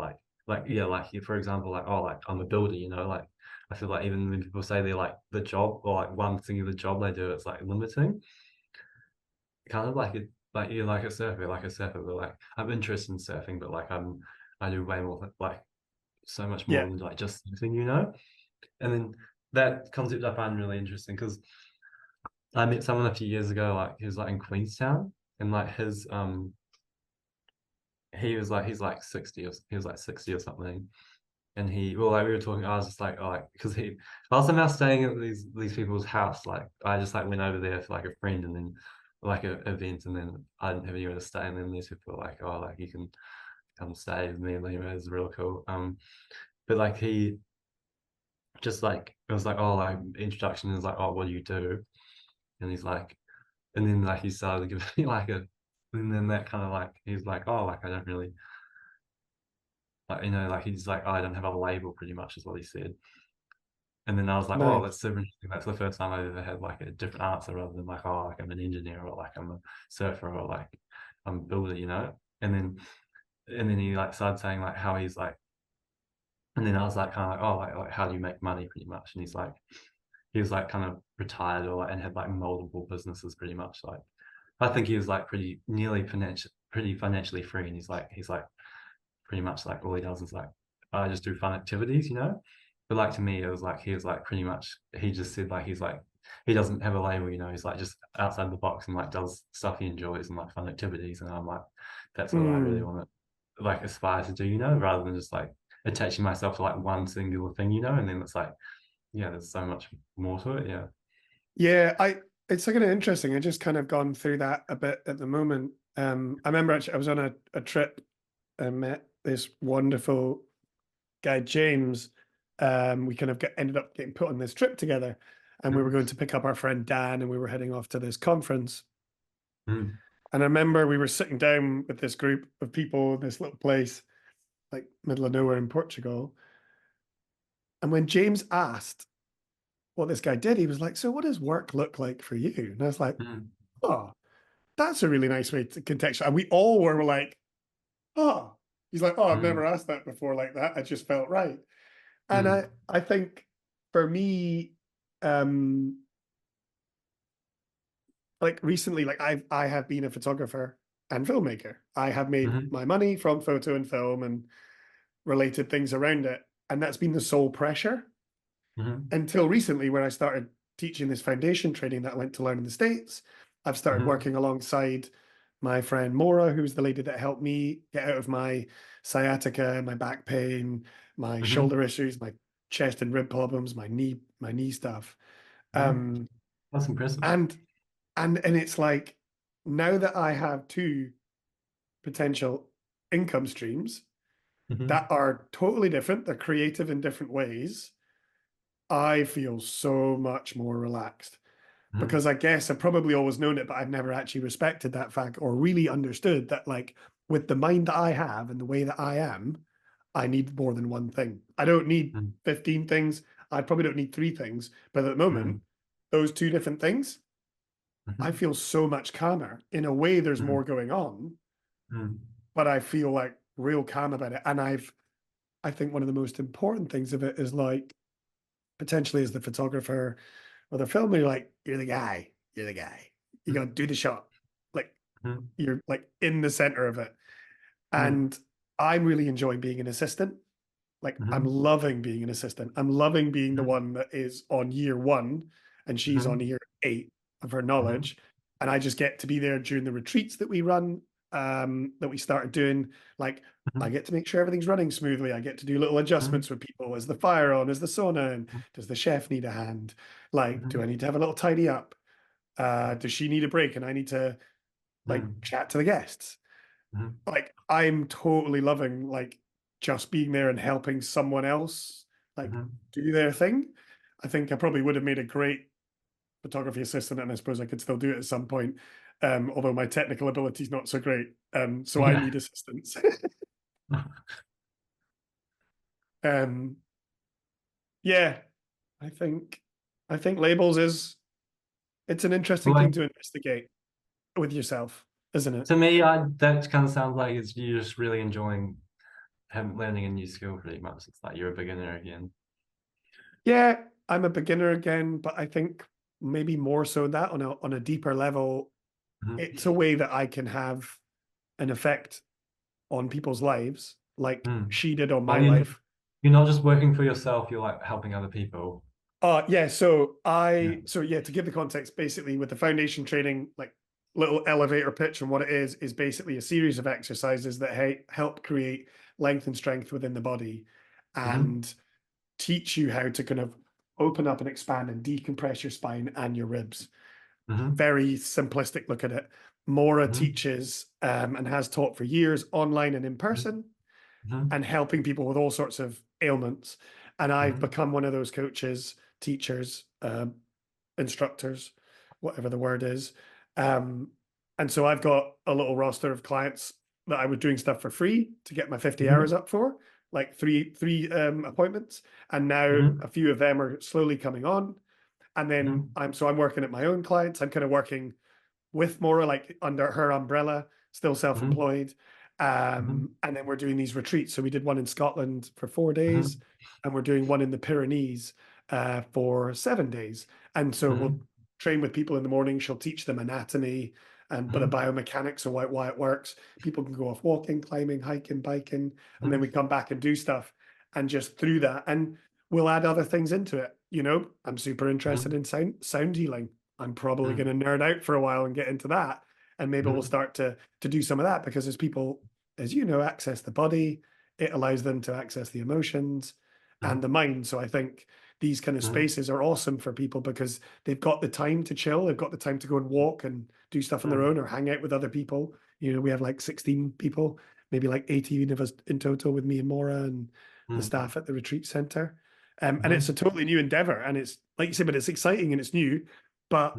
yeah, for example, like I'm a builder, you know, like I feel like even when people say they're like the job or like one singular job they do, it's like limiting. Kind of like you're like a surfer, but like I'm interested in surfing, but I do way more so much more Yeah, than like just surfing, you know? And then that concept I find really interesting because I met someone a few years ago, like he was like in Queenstown and like he's like 60 or he was like 60 or something. And like we were talking, I was just like, oh, like, because last time I was staying at these people's house, like I just like went over there for like a friend and then like a event, and then I didn't have anywhere to stay, and then these people were like, oh, like you can come stay with me, and anyway, it was real cool. But like he just like it was like, oh, like introduction is like, oh, what do you do? And he's like, and then like he started giving me and then that kind of like he's like, oh, like I don't really like, you know, like he's like, oh, I don't have a label, pretty much is what he said. And then I was like, oh, nice. that's super interesting. That's the first time I've ever had like a different answer rather than like, oh, like I'm an engineer or like I'm a surfer or like I'm a builder, you know? And then he like started saying like how he's like, and then I was like kind of like, oh, like how do you make money pretty much? And he was like kind of retired or and had like multiple businesses pretty much. Like I think he was like pretty financially free. And he's like pretty much like all he does is like I just do fun activities, you know. But like to me, it was like he was like pretty much he just said like he's like he doesn't have a label, you know. He's like just outside the box and like does stuff he enjoys and like fun activities. And I'm like, that's what I really Mm. want to like aspire to do, you know, rather than just like attaching myself to like one singular thing, you know. And then it's like, yeah, there's so much more to it. Yeah. Yeah, it's kind of interesting. I just kind of gone through that a bit at the moment. I remember actually I was on a trip and met this wonderful guy, James. We kind of ended up getting put on this trip together, and we were Mm, going to pick up our friend Dan, and we were heading off to this conference. mm, And I remember we were sitting down with this group of people in this little place, like middle of nowhere in Portugal. And when James asked what this guy did, he was like, "So what does work look like for you?" And I was like, mm, "Oh, that's a really nice way to contextualize." And we all were like, "Oh." He's like, "Oh, I've mm, never asked that before like that. I just felt right." And mm, I think for me, um, like recently, like I have been a photographer and filmmaker. I have made mm, my money from photo and film and related things around it. And that's been the sole pressure mm, until recently, where I started teaching this foundation training that I went to learn in the States. I've started mm, working alongside my friend Maura, who's the lady that helped me get out of my sciatica, my back pain, my mm, shoulder issues, my chest and rib problems, my knee stuff. mm. Um, That's impressive. and and it's like now that I have two potential income streams Mm, that are totally different, they're creative in different ways, I feel so much more relaxed mm, because I guess I've probably always known it, but I've never actually respected that fact or really understood that, like, with the mind that I have and the way that I am, I need more than one thing. I don't need mm, 15 things. I probably don't need three things. But at the moment, mm, those two different things, I mm, feel so much calmer. In a way, there's mm, more going on, mm, but I feel like real calm about it. And I think one of the most important things of it is like potentially as the photographer or the filmer, you're like, you're the guy, you're the guy. You got to do the shot. Like mm, you're like in the center of it. mm, And I'm really enjoying being an assistant. Like I'm mm, loving being an assistant. I'm loving being the mm, one that is on year one and she's on mm, year 8 of her mm, knowledge. And I just get to be there during the retreats that we run. that we started doing. Like I Mhm. get to make sure everything's running smoothly. I get to do little adjustments with people. Is the fire on? Is the sauna? And does the chef need a hand? Like, do I need to have a little tidy up? Does she need a break? And I need to like Mhm. chat to the guests. Mhm. Like I'm totally loving like just being there and helping someone else like Mhm. do their thing. I think I probably would have made a great photography assistant, and I suppose I could still do it at some point. Although my technical ability is not so great. So I Yeah. need assistance. um, yeah, I think I think labels is it's an interesting Like thing to investigate with yourself, isn't it? to me, I that kind of sounds like it's you're just really enjoying learning a new skill pretty much. It's like you're a beginner again. Yeah, I'm a beginner again, but I think maybe more so that on a deeper level, Mhm. it's a way that I can have an effect on people's lives, like Mm. she did on Oh, my life. you're not just working for yourself, you're like helping other people. Yeah, so Yeah. to give the context, basically with the foundation training, like little elevator pitch and what it is basically a series of exercises that help create length and strength within the body Mm-hmm. and teach you how to kind of open up and expand and decompress your spine and your ribs. Mm-hmm. Very simplistic look at it. Mora Mm-hmm. teaches and has taught for years online and in person Mm-hmm. and helping people with all sorts of ailments. And I've Mm-hmm. become one of those coaches, teachers, instructors, whatever the word is. Um, and so I've got a little roster of clients that I was doing stuff for free to get my 50 Mm-hmm. hours up for, like three appointments. And now Mm-hmm. a few of them are slowly coming on. And then Mm-hmm. I'm working at my own clients. I'm kind of working with Maura, like under her umbrella, still Mm-hmm. self-employed. And then we're doing these retreats. So we did one in Scotland for 4 days, Mm-hmm. and we're doing one in the Pyrenees for 7 days. And so we'll Mm-hmm. train with people in the morning. She'll teach them anatomy and but the Mm-hmm. biomechanics of why it works. People can go off walking, climbing, hiking, biking, and then we come back and do stuff. And just through that, and we'll add other things into it. I'm super interested Mm-hmm. in sound healing. I'm probably Mm-hmm. going to nerd out for a while and get into that. And maybe we'll Mm-hmm. start to do some of that because as people, as you know, access the body, it allows them to access the emotions and the mind. So I think these kind of Mm-hmm. spaces are awesome for people because they've got the time to chill, they've got the time to go and walk and do stuff on their own or hang out with other people. We have like 16 people, maybe like 18 of us in total with me and Maura and the Mm-hmm. staff at the retreat center. And it's a Mm-hmm. totally new endeavor. And it's like you said, but it's exciting and it's new. But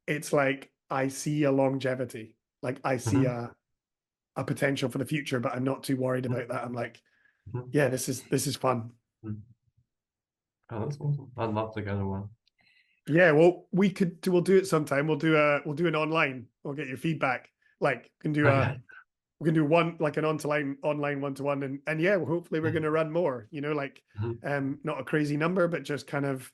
it's like I see a longevity. Like I see Mm-hmm. a potential for the future, but I'm not too worried about that. I'm like, Mm-hmm. yeah, this is fun. Mm-hmm. Oh, that's awesome. I'd love to go to one. Yeah, well, we'll do it sometime. We'll do an online. We'll get your feedback. Like Okay. we can do one like an online one-to-one and yeah, well, hopefully we're gonna run more, like Mm-hmm. not a crazy number, but just kind of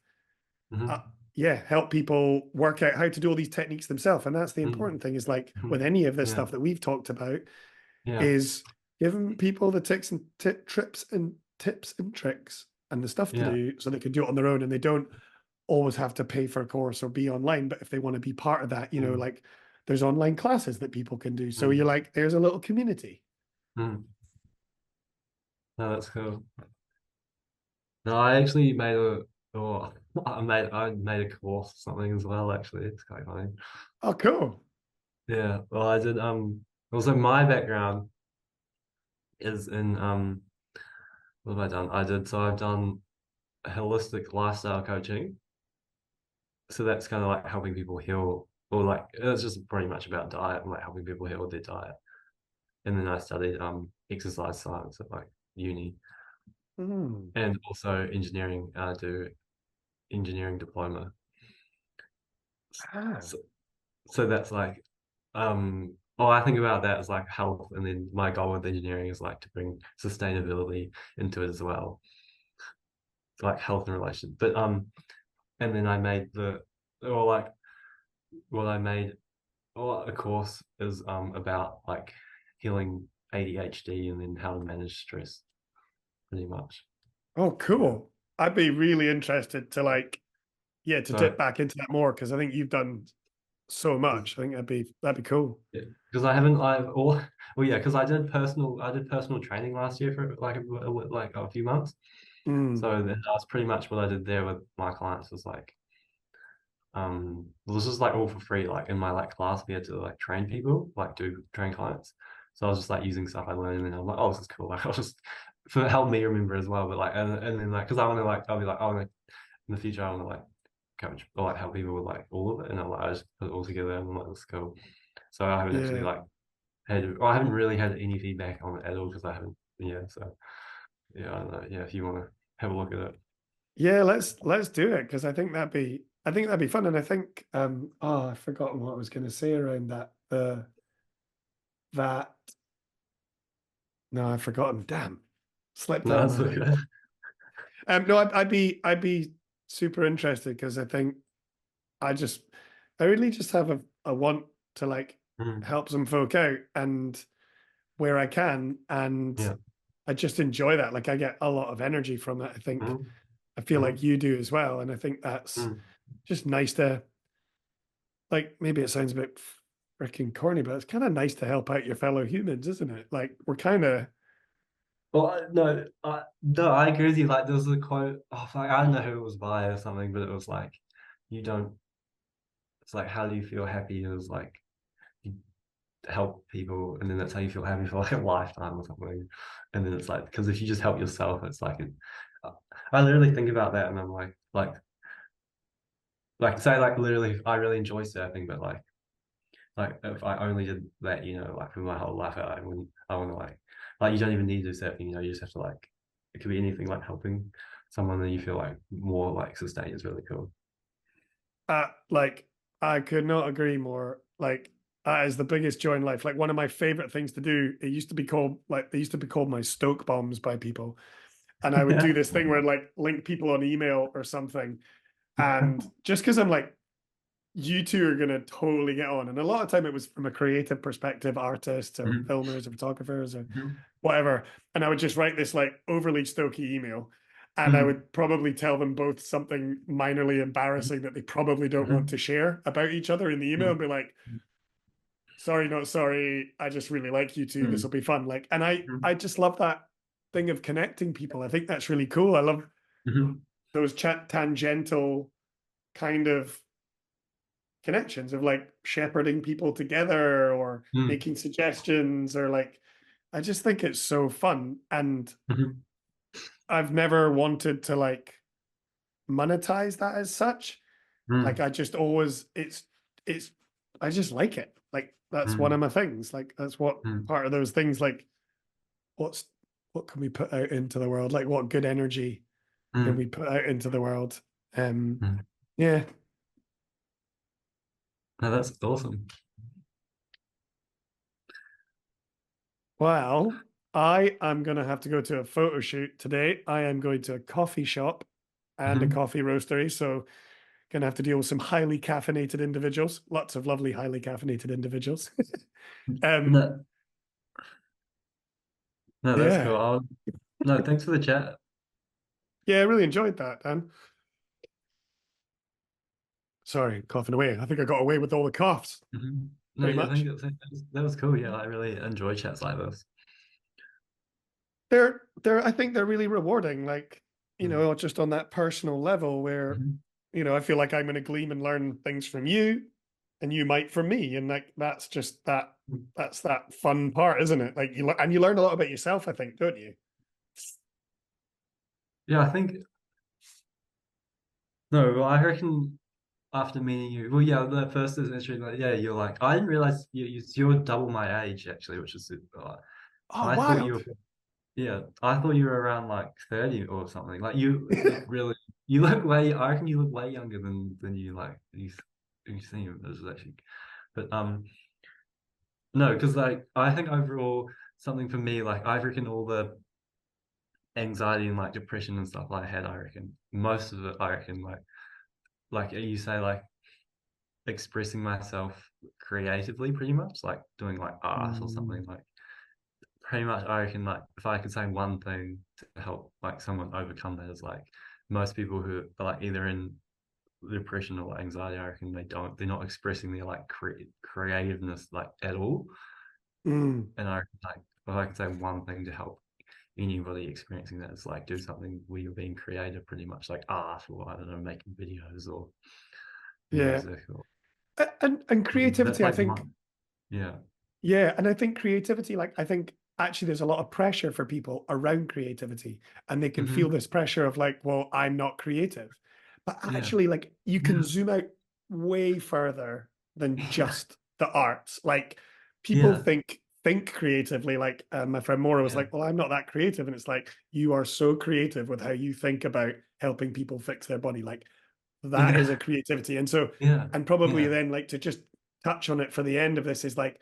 uh, Mm-hmm. yeah, help people work out how to do all these techniques themselves. And that's the important thing is like Mm-hmm. with any of this Yeah. stuff that we've talked about, Yeah. is giving people the tips and tricks and the stuff to Yeah. do so they can do it on their own and they don't always have to pay for a course or be online. But if they want to be part of that, Mm-hmm. like there's online classes that people can do. So Mm-hmm. you're like, there's a little community. Mm-hmm. No, that's cool. No, I actually made or I made a course or something as well, actually. It's quite funny. Oh, cool. Yeah. Well, I did also my background is in what have I done? I've done holistic lifestyle coaching. So that's kind of like helping people heal or like it's just pretty much about diet and like helping people heal with their diet. And then I studied exercise science at like uni Mm. and also engineering. I do engineering diploma. Ah. So, so that's like I think about that as like health, and then my goal with engineering is like to bring sustainability into it as well, so like health and relation. But and then I made or like what I made or a course is about like healing ADHD and then how to manage stress, pretty much. Oh, Yeah. cool. I'd be really interested to like, yeah, to So dip back into that more because I think you've done so much. I think that'd be cool. Yeah, because I haven't, I've all, well, yeah, because I did personal training last year for like a few months. Mm, So that's pretty much what I did there with my clients was like, this is like all for free. Like in my like class, we had to like train people, like do train clients. So I was just like using stuff I learned, and then I'm like, oh, this is cool. Like I'll just for help me remember as well. But like, and then like, because I want to like, I'll be like, oh, like, in the future, I want to like coach or like help people with like all of it, and I just put it all together, and I'm like, let's go. So I haven't actually yeah. like I haven't really had any feedback on it at all because I haven't. Yeah, so yeah, I don't know. Yeah, if you want to have a look at it. Yeah, let's do it because I think that'd be fun. And I think oh, I've forgotten what I was gonna say around that. That no, I've forgotten. Damn. Slipped out No, of that's my so mind. good. No, I'd be super interested because I think I just I really just have a want to like Mm, help some folk out and where I can, and yeah. I just enjoy that. Like I get a lot of energy from it. I think Mm, I feel like mm, you do as well, and I think that's mm. just nice to like. Maybe it sounds a bit freaking corny, but it's kind of nice to help out your fellow humans, isn't it? Like we're kind of Well, no, I agree with you. Like, there was a quote. Oh, I don't know who it was by or something, but it was like, you don't. It's like, how do you feel happy? It was like you help people, and then that's how you feel happy for like a lifetime or something. And then it's like, because if you just help yourself, it's like, I literally think about that, and I'm like say like literally, I really enjoy surfing, but like if I only did that, like for my whole life, I want to like you don't even need to do surfing, you just have to like it could be anything like helping someone and you feel like more like sustained is really cool. like I could not agree more. Like that is the biggest joy in life. Like one of my favorite things to do. It used to be called like they used to be called my Stoke bombs by people, and I would do Yeah. this thing where I'd like link people on email or something, and just because I'm like you two are gonna totally get on. And a lot of time it was from a creative perspective, artists or Mhm, filmers or photographers or mhm, whatever. And I would just write this like overly stokey email. And I mhm, would probably tell them both something minorly embarrassing that they probably don't want mhm, to share about each other in the email and be like, sorry, not sorry. I just really like you two. This mhm, will be fun. Like, and mhm, I just love that thing of connecting people. I think that's really cool. I love mhm, those chat tangential kind of connections of like shepherding people together or mhm, making suggestions or like I just think it's so fun and mhm, I've never wanted to like monetize that as such. Like mhm, I just always it's I just like it. Like that's one of mhm, my things. Like that's what mhm, part of those things like what's what can we put out into the world? Like what good energy can we mhm, put out into the world? mhm. Yeah. No, that's awesome. Well, I am going to have to go to a photo shoot today. I am going to a coffee shop and a Mhm. coffee roastery. So, going to have to deal with some highly caffeinated individuals, lots of lovely, highly caffeinated individuals. um, No, no, that's yeah. cool. No, thanks for the chat. Yeah, I really enjoyed that, Dan. Sorry, coughing away. I think I got away with all the coughs Mhm. No, pretty yeah, much. that was cool. Yeah, I really enjoy chats like this. I think they're really rewarding. Like, Mm, just on that personal level where, mhm. I feel like I'm going to glean and learn things from you and you might from me. And like, that's just that's that fun part, isn't it? Like and you learn a lot about yourself, I think, don't you? Yeah, I think no. Well, I reckon after meeting you, well, yeah, the first is interesting. Like, yeah, you're like I didn't realize you're double my age actually, which is Oh, I thought you wild. were yeah, I thought you were around like 30 or something. Like you look really, you look way. I reckon you look way younger than you like you seem. This is actually, but no, because like I think overall something for me like I reckon all the anxiety and like depression and stuff I had, I reckon most of it, I reckon like you say like expressing myself creatively pretty much like doing like art or Mm, something like pretty much I reckon like if I could say one thing to help like someone overcome that is like most people who are like either in depression or anxiety, I reckon they're not expressing their like creativeness like at all. Mm, And I like, if I could say one thing to help anybody experiencing that is like do something where you're being creative, pretty much like art or I don't know, making videos or yeah. music or And that's creativity, I like think, one. Yeah. yeah, and I think creativity, like I think actually there's a lot of pressure for people around creativity, and they can feel Hmm. this pressure of like, well, I'm not creative. But Yeah. actually, like you can Yeah. zoom out way further than Yeah. just the arts. Like people Yeah. think creatively. Like my friend Maura was Yeah. like, well, I'm not that creative. And it's like, you are so creative with how you think about helping people fix their body. Like that is a Yeah. creativity. And so, Yeah. and probably Yeah. then like to just touch on it for the end of this is like,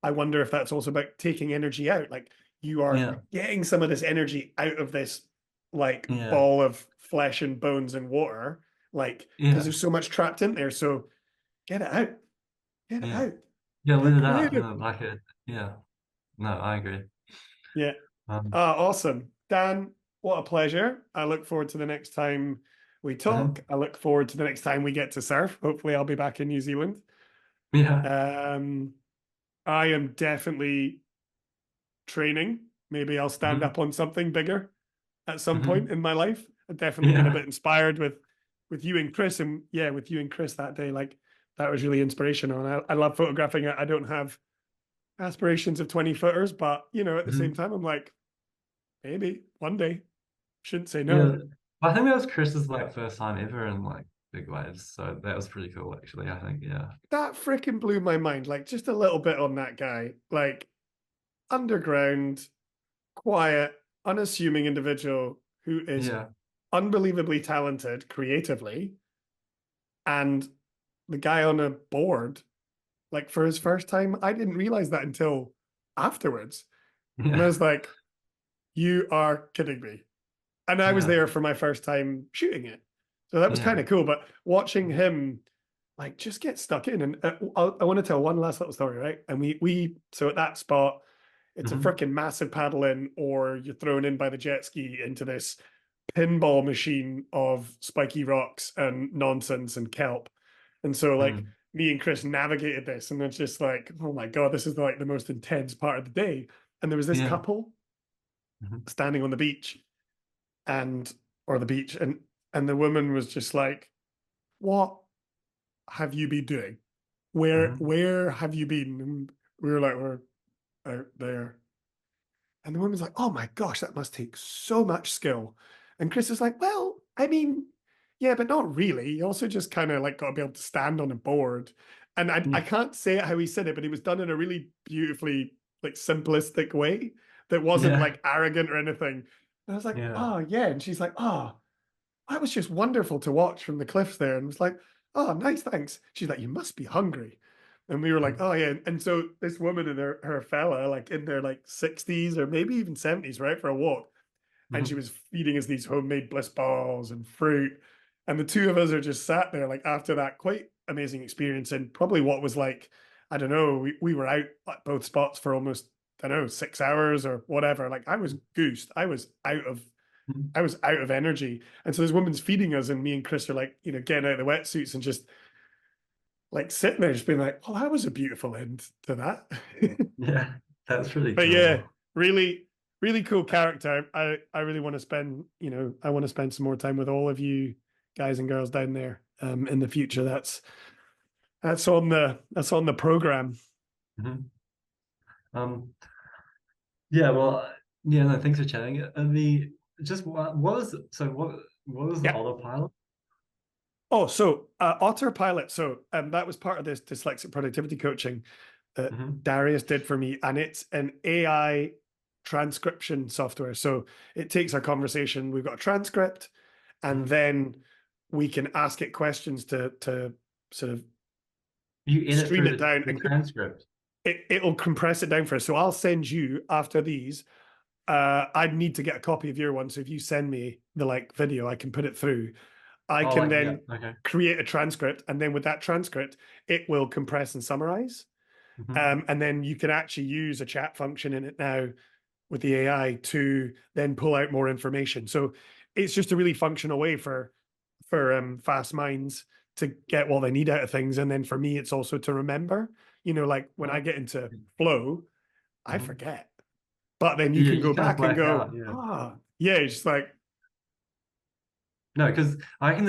I wonder if that's also about taking energy out. Like you are Yeah. getting some of this energy out of this like Yeah. ball of flesh and bones and water, like because Yeah. there's so much trapped in there. So get it out. Get it Yeah. out. Yeah. Let Get it out. creative. Yeah. Like it. Yeah. No, I agree. Yeah. Um, Ah, awesome. Dan, what a pleasure. I look forward to the next time we talk. mhm. I look forward to the next time we get to surf. Hopefully I'll be back in New Zealand. Yeah. Um, I am definitely training. Maybe I'll stand Hmm. up on something bigger at some point Hmm. in my life. I've definitely been a Yeah. bit inspired with you and Chris, and yeah, with you and Chris that day. Like that was really inspirational. And I love photographing it. I don't have aspirations of 20 footers, but you know, at the same Hmm. time, I'm like, maybe one day. Shouldn't say Yeah. no. I think that was Chris's like first time ever in like big waves. So that was pretty cool actually, I think. Yeah. That freaking blew my mind. Like just a little bit on that guy. Like underground, quiet, unassuming individual who is Yeah. unbelievably talented creatively, and the guy on a board, like for his first time, I didn't realize that until afterwards. And I Yeah. was like, you are kidding me. And I was Yeah. there for my first time shooting it. So that was kind Yeah. of cool. But watching him like just get stuck in, and I want to tell one last little story, right? And we so at that spot, it's a Hmm. freaking massive paddle in, or you're thrown in by the jet ski into this pinball machine of spiky rocks and nonsense and kelp. And so like Mm. me and Chris navigated this, and it's just like, oh my God, this is like the most intense part of the day. And there was this Yeah. couple Hmm. standing on the beach and or the beach, and the woman was just like, what have you been doing? Hmm. Where have you been? And we were like, we're out there. And the woman's like, oh my gosh, that must take so much skill. And Chris is like, well, I mean, yeah, but not really. You also just kind of like got to be able to stand on a board. And I Yeah. can't say it how he said it, but it was done in a really beautifully like simplistic way that wasn't Yeah. like arrogant or anything. And I was like, Yeah. oh yeah. And she's like, oh, that was just wonderful to watch from the cliffs there. And was like, oh, nice, thanks. She's like, you must be hungry. And we were like, Mhm. oh yeah. And so this woman and her fella, like in their like 60s or maybe even 70s, right, for a walk. And she Mhm. was feeding us these homemade bliss balls and fruit. And the two of us are just sat there, like after that quite amazing experience. And probably what was like, I don't know, we were out at both spots for almost, I don't know, 6 hours or whatever. Like I was goosed. Mhm. I was out of energy. And so this woman's feeding us, and me and Chris are like, you know, getting out of the wetsuits and just like sitting there, just being like, well, that was a beautiful end to that. Yeah, that's really But yeah, cool. really, really cool character. I really want to spend, you know, I want to spend some more time with all of you guys and girls down there in the future. That's on the program. Mhm. Um, yeah, well, yeah, no, thanks for chatting. The just what was so what was the Yeah. autopilot? Oh, so Otter Pilot. So that was part of this dyslexic productivity coaching that Hmm. Darius did for me, and it's an AI transcription software. So it takes our conversation. We've got a transcript, and Hmm. then we can ask it questions to sort of You edit stream through it down, the and transcript. it'll compress it down for us. So I'll send you after these. I'd need to get a copy of your one. So if you send me the like video, I can put it through. I Oh, can like yeah, then okay. create a transcript, and then with that transcript, it will compress and summarize. Hmm. And then you can actually use a chat function in it now with the AI to then pull out more information. So it's just a really functional way for fast minds to get what they need out of things. And then for me, it's also to remember, like when I get into flow, I Mhm. forget. But then you Yeah, can go you kind of back and black go, out, yeah. yeah, it's like, No, because I reckon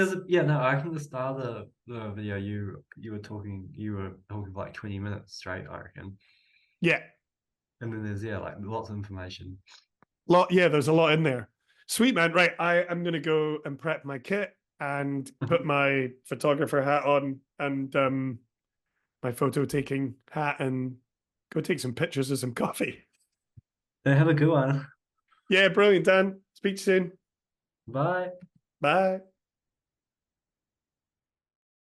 I reckon the start of the video you were talking for like 20 minutes straight, I reckon. yeah, And then there's like lots of information. there's a lot in there. Sweet, man. Right. I am going to go and prep my kit and put my photographer hat on and my photo taking hat and go take some pictures of some coffee. They have a good one. Yeah, brilliant, Dan. Speak soon. Bye. Bye.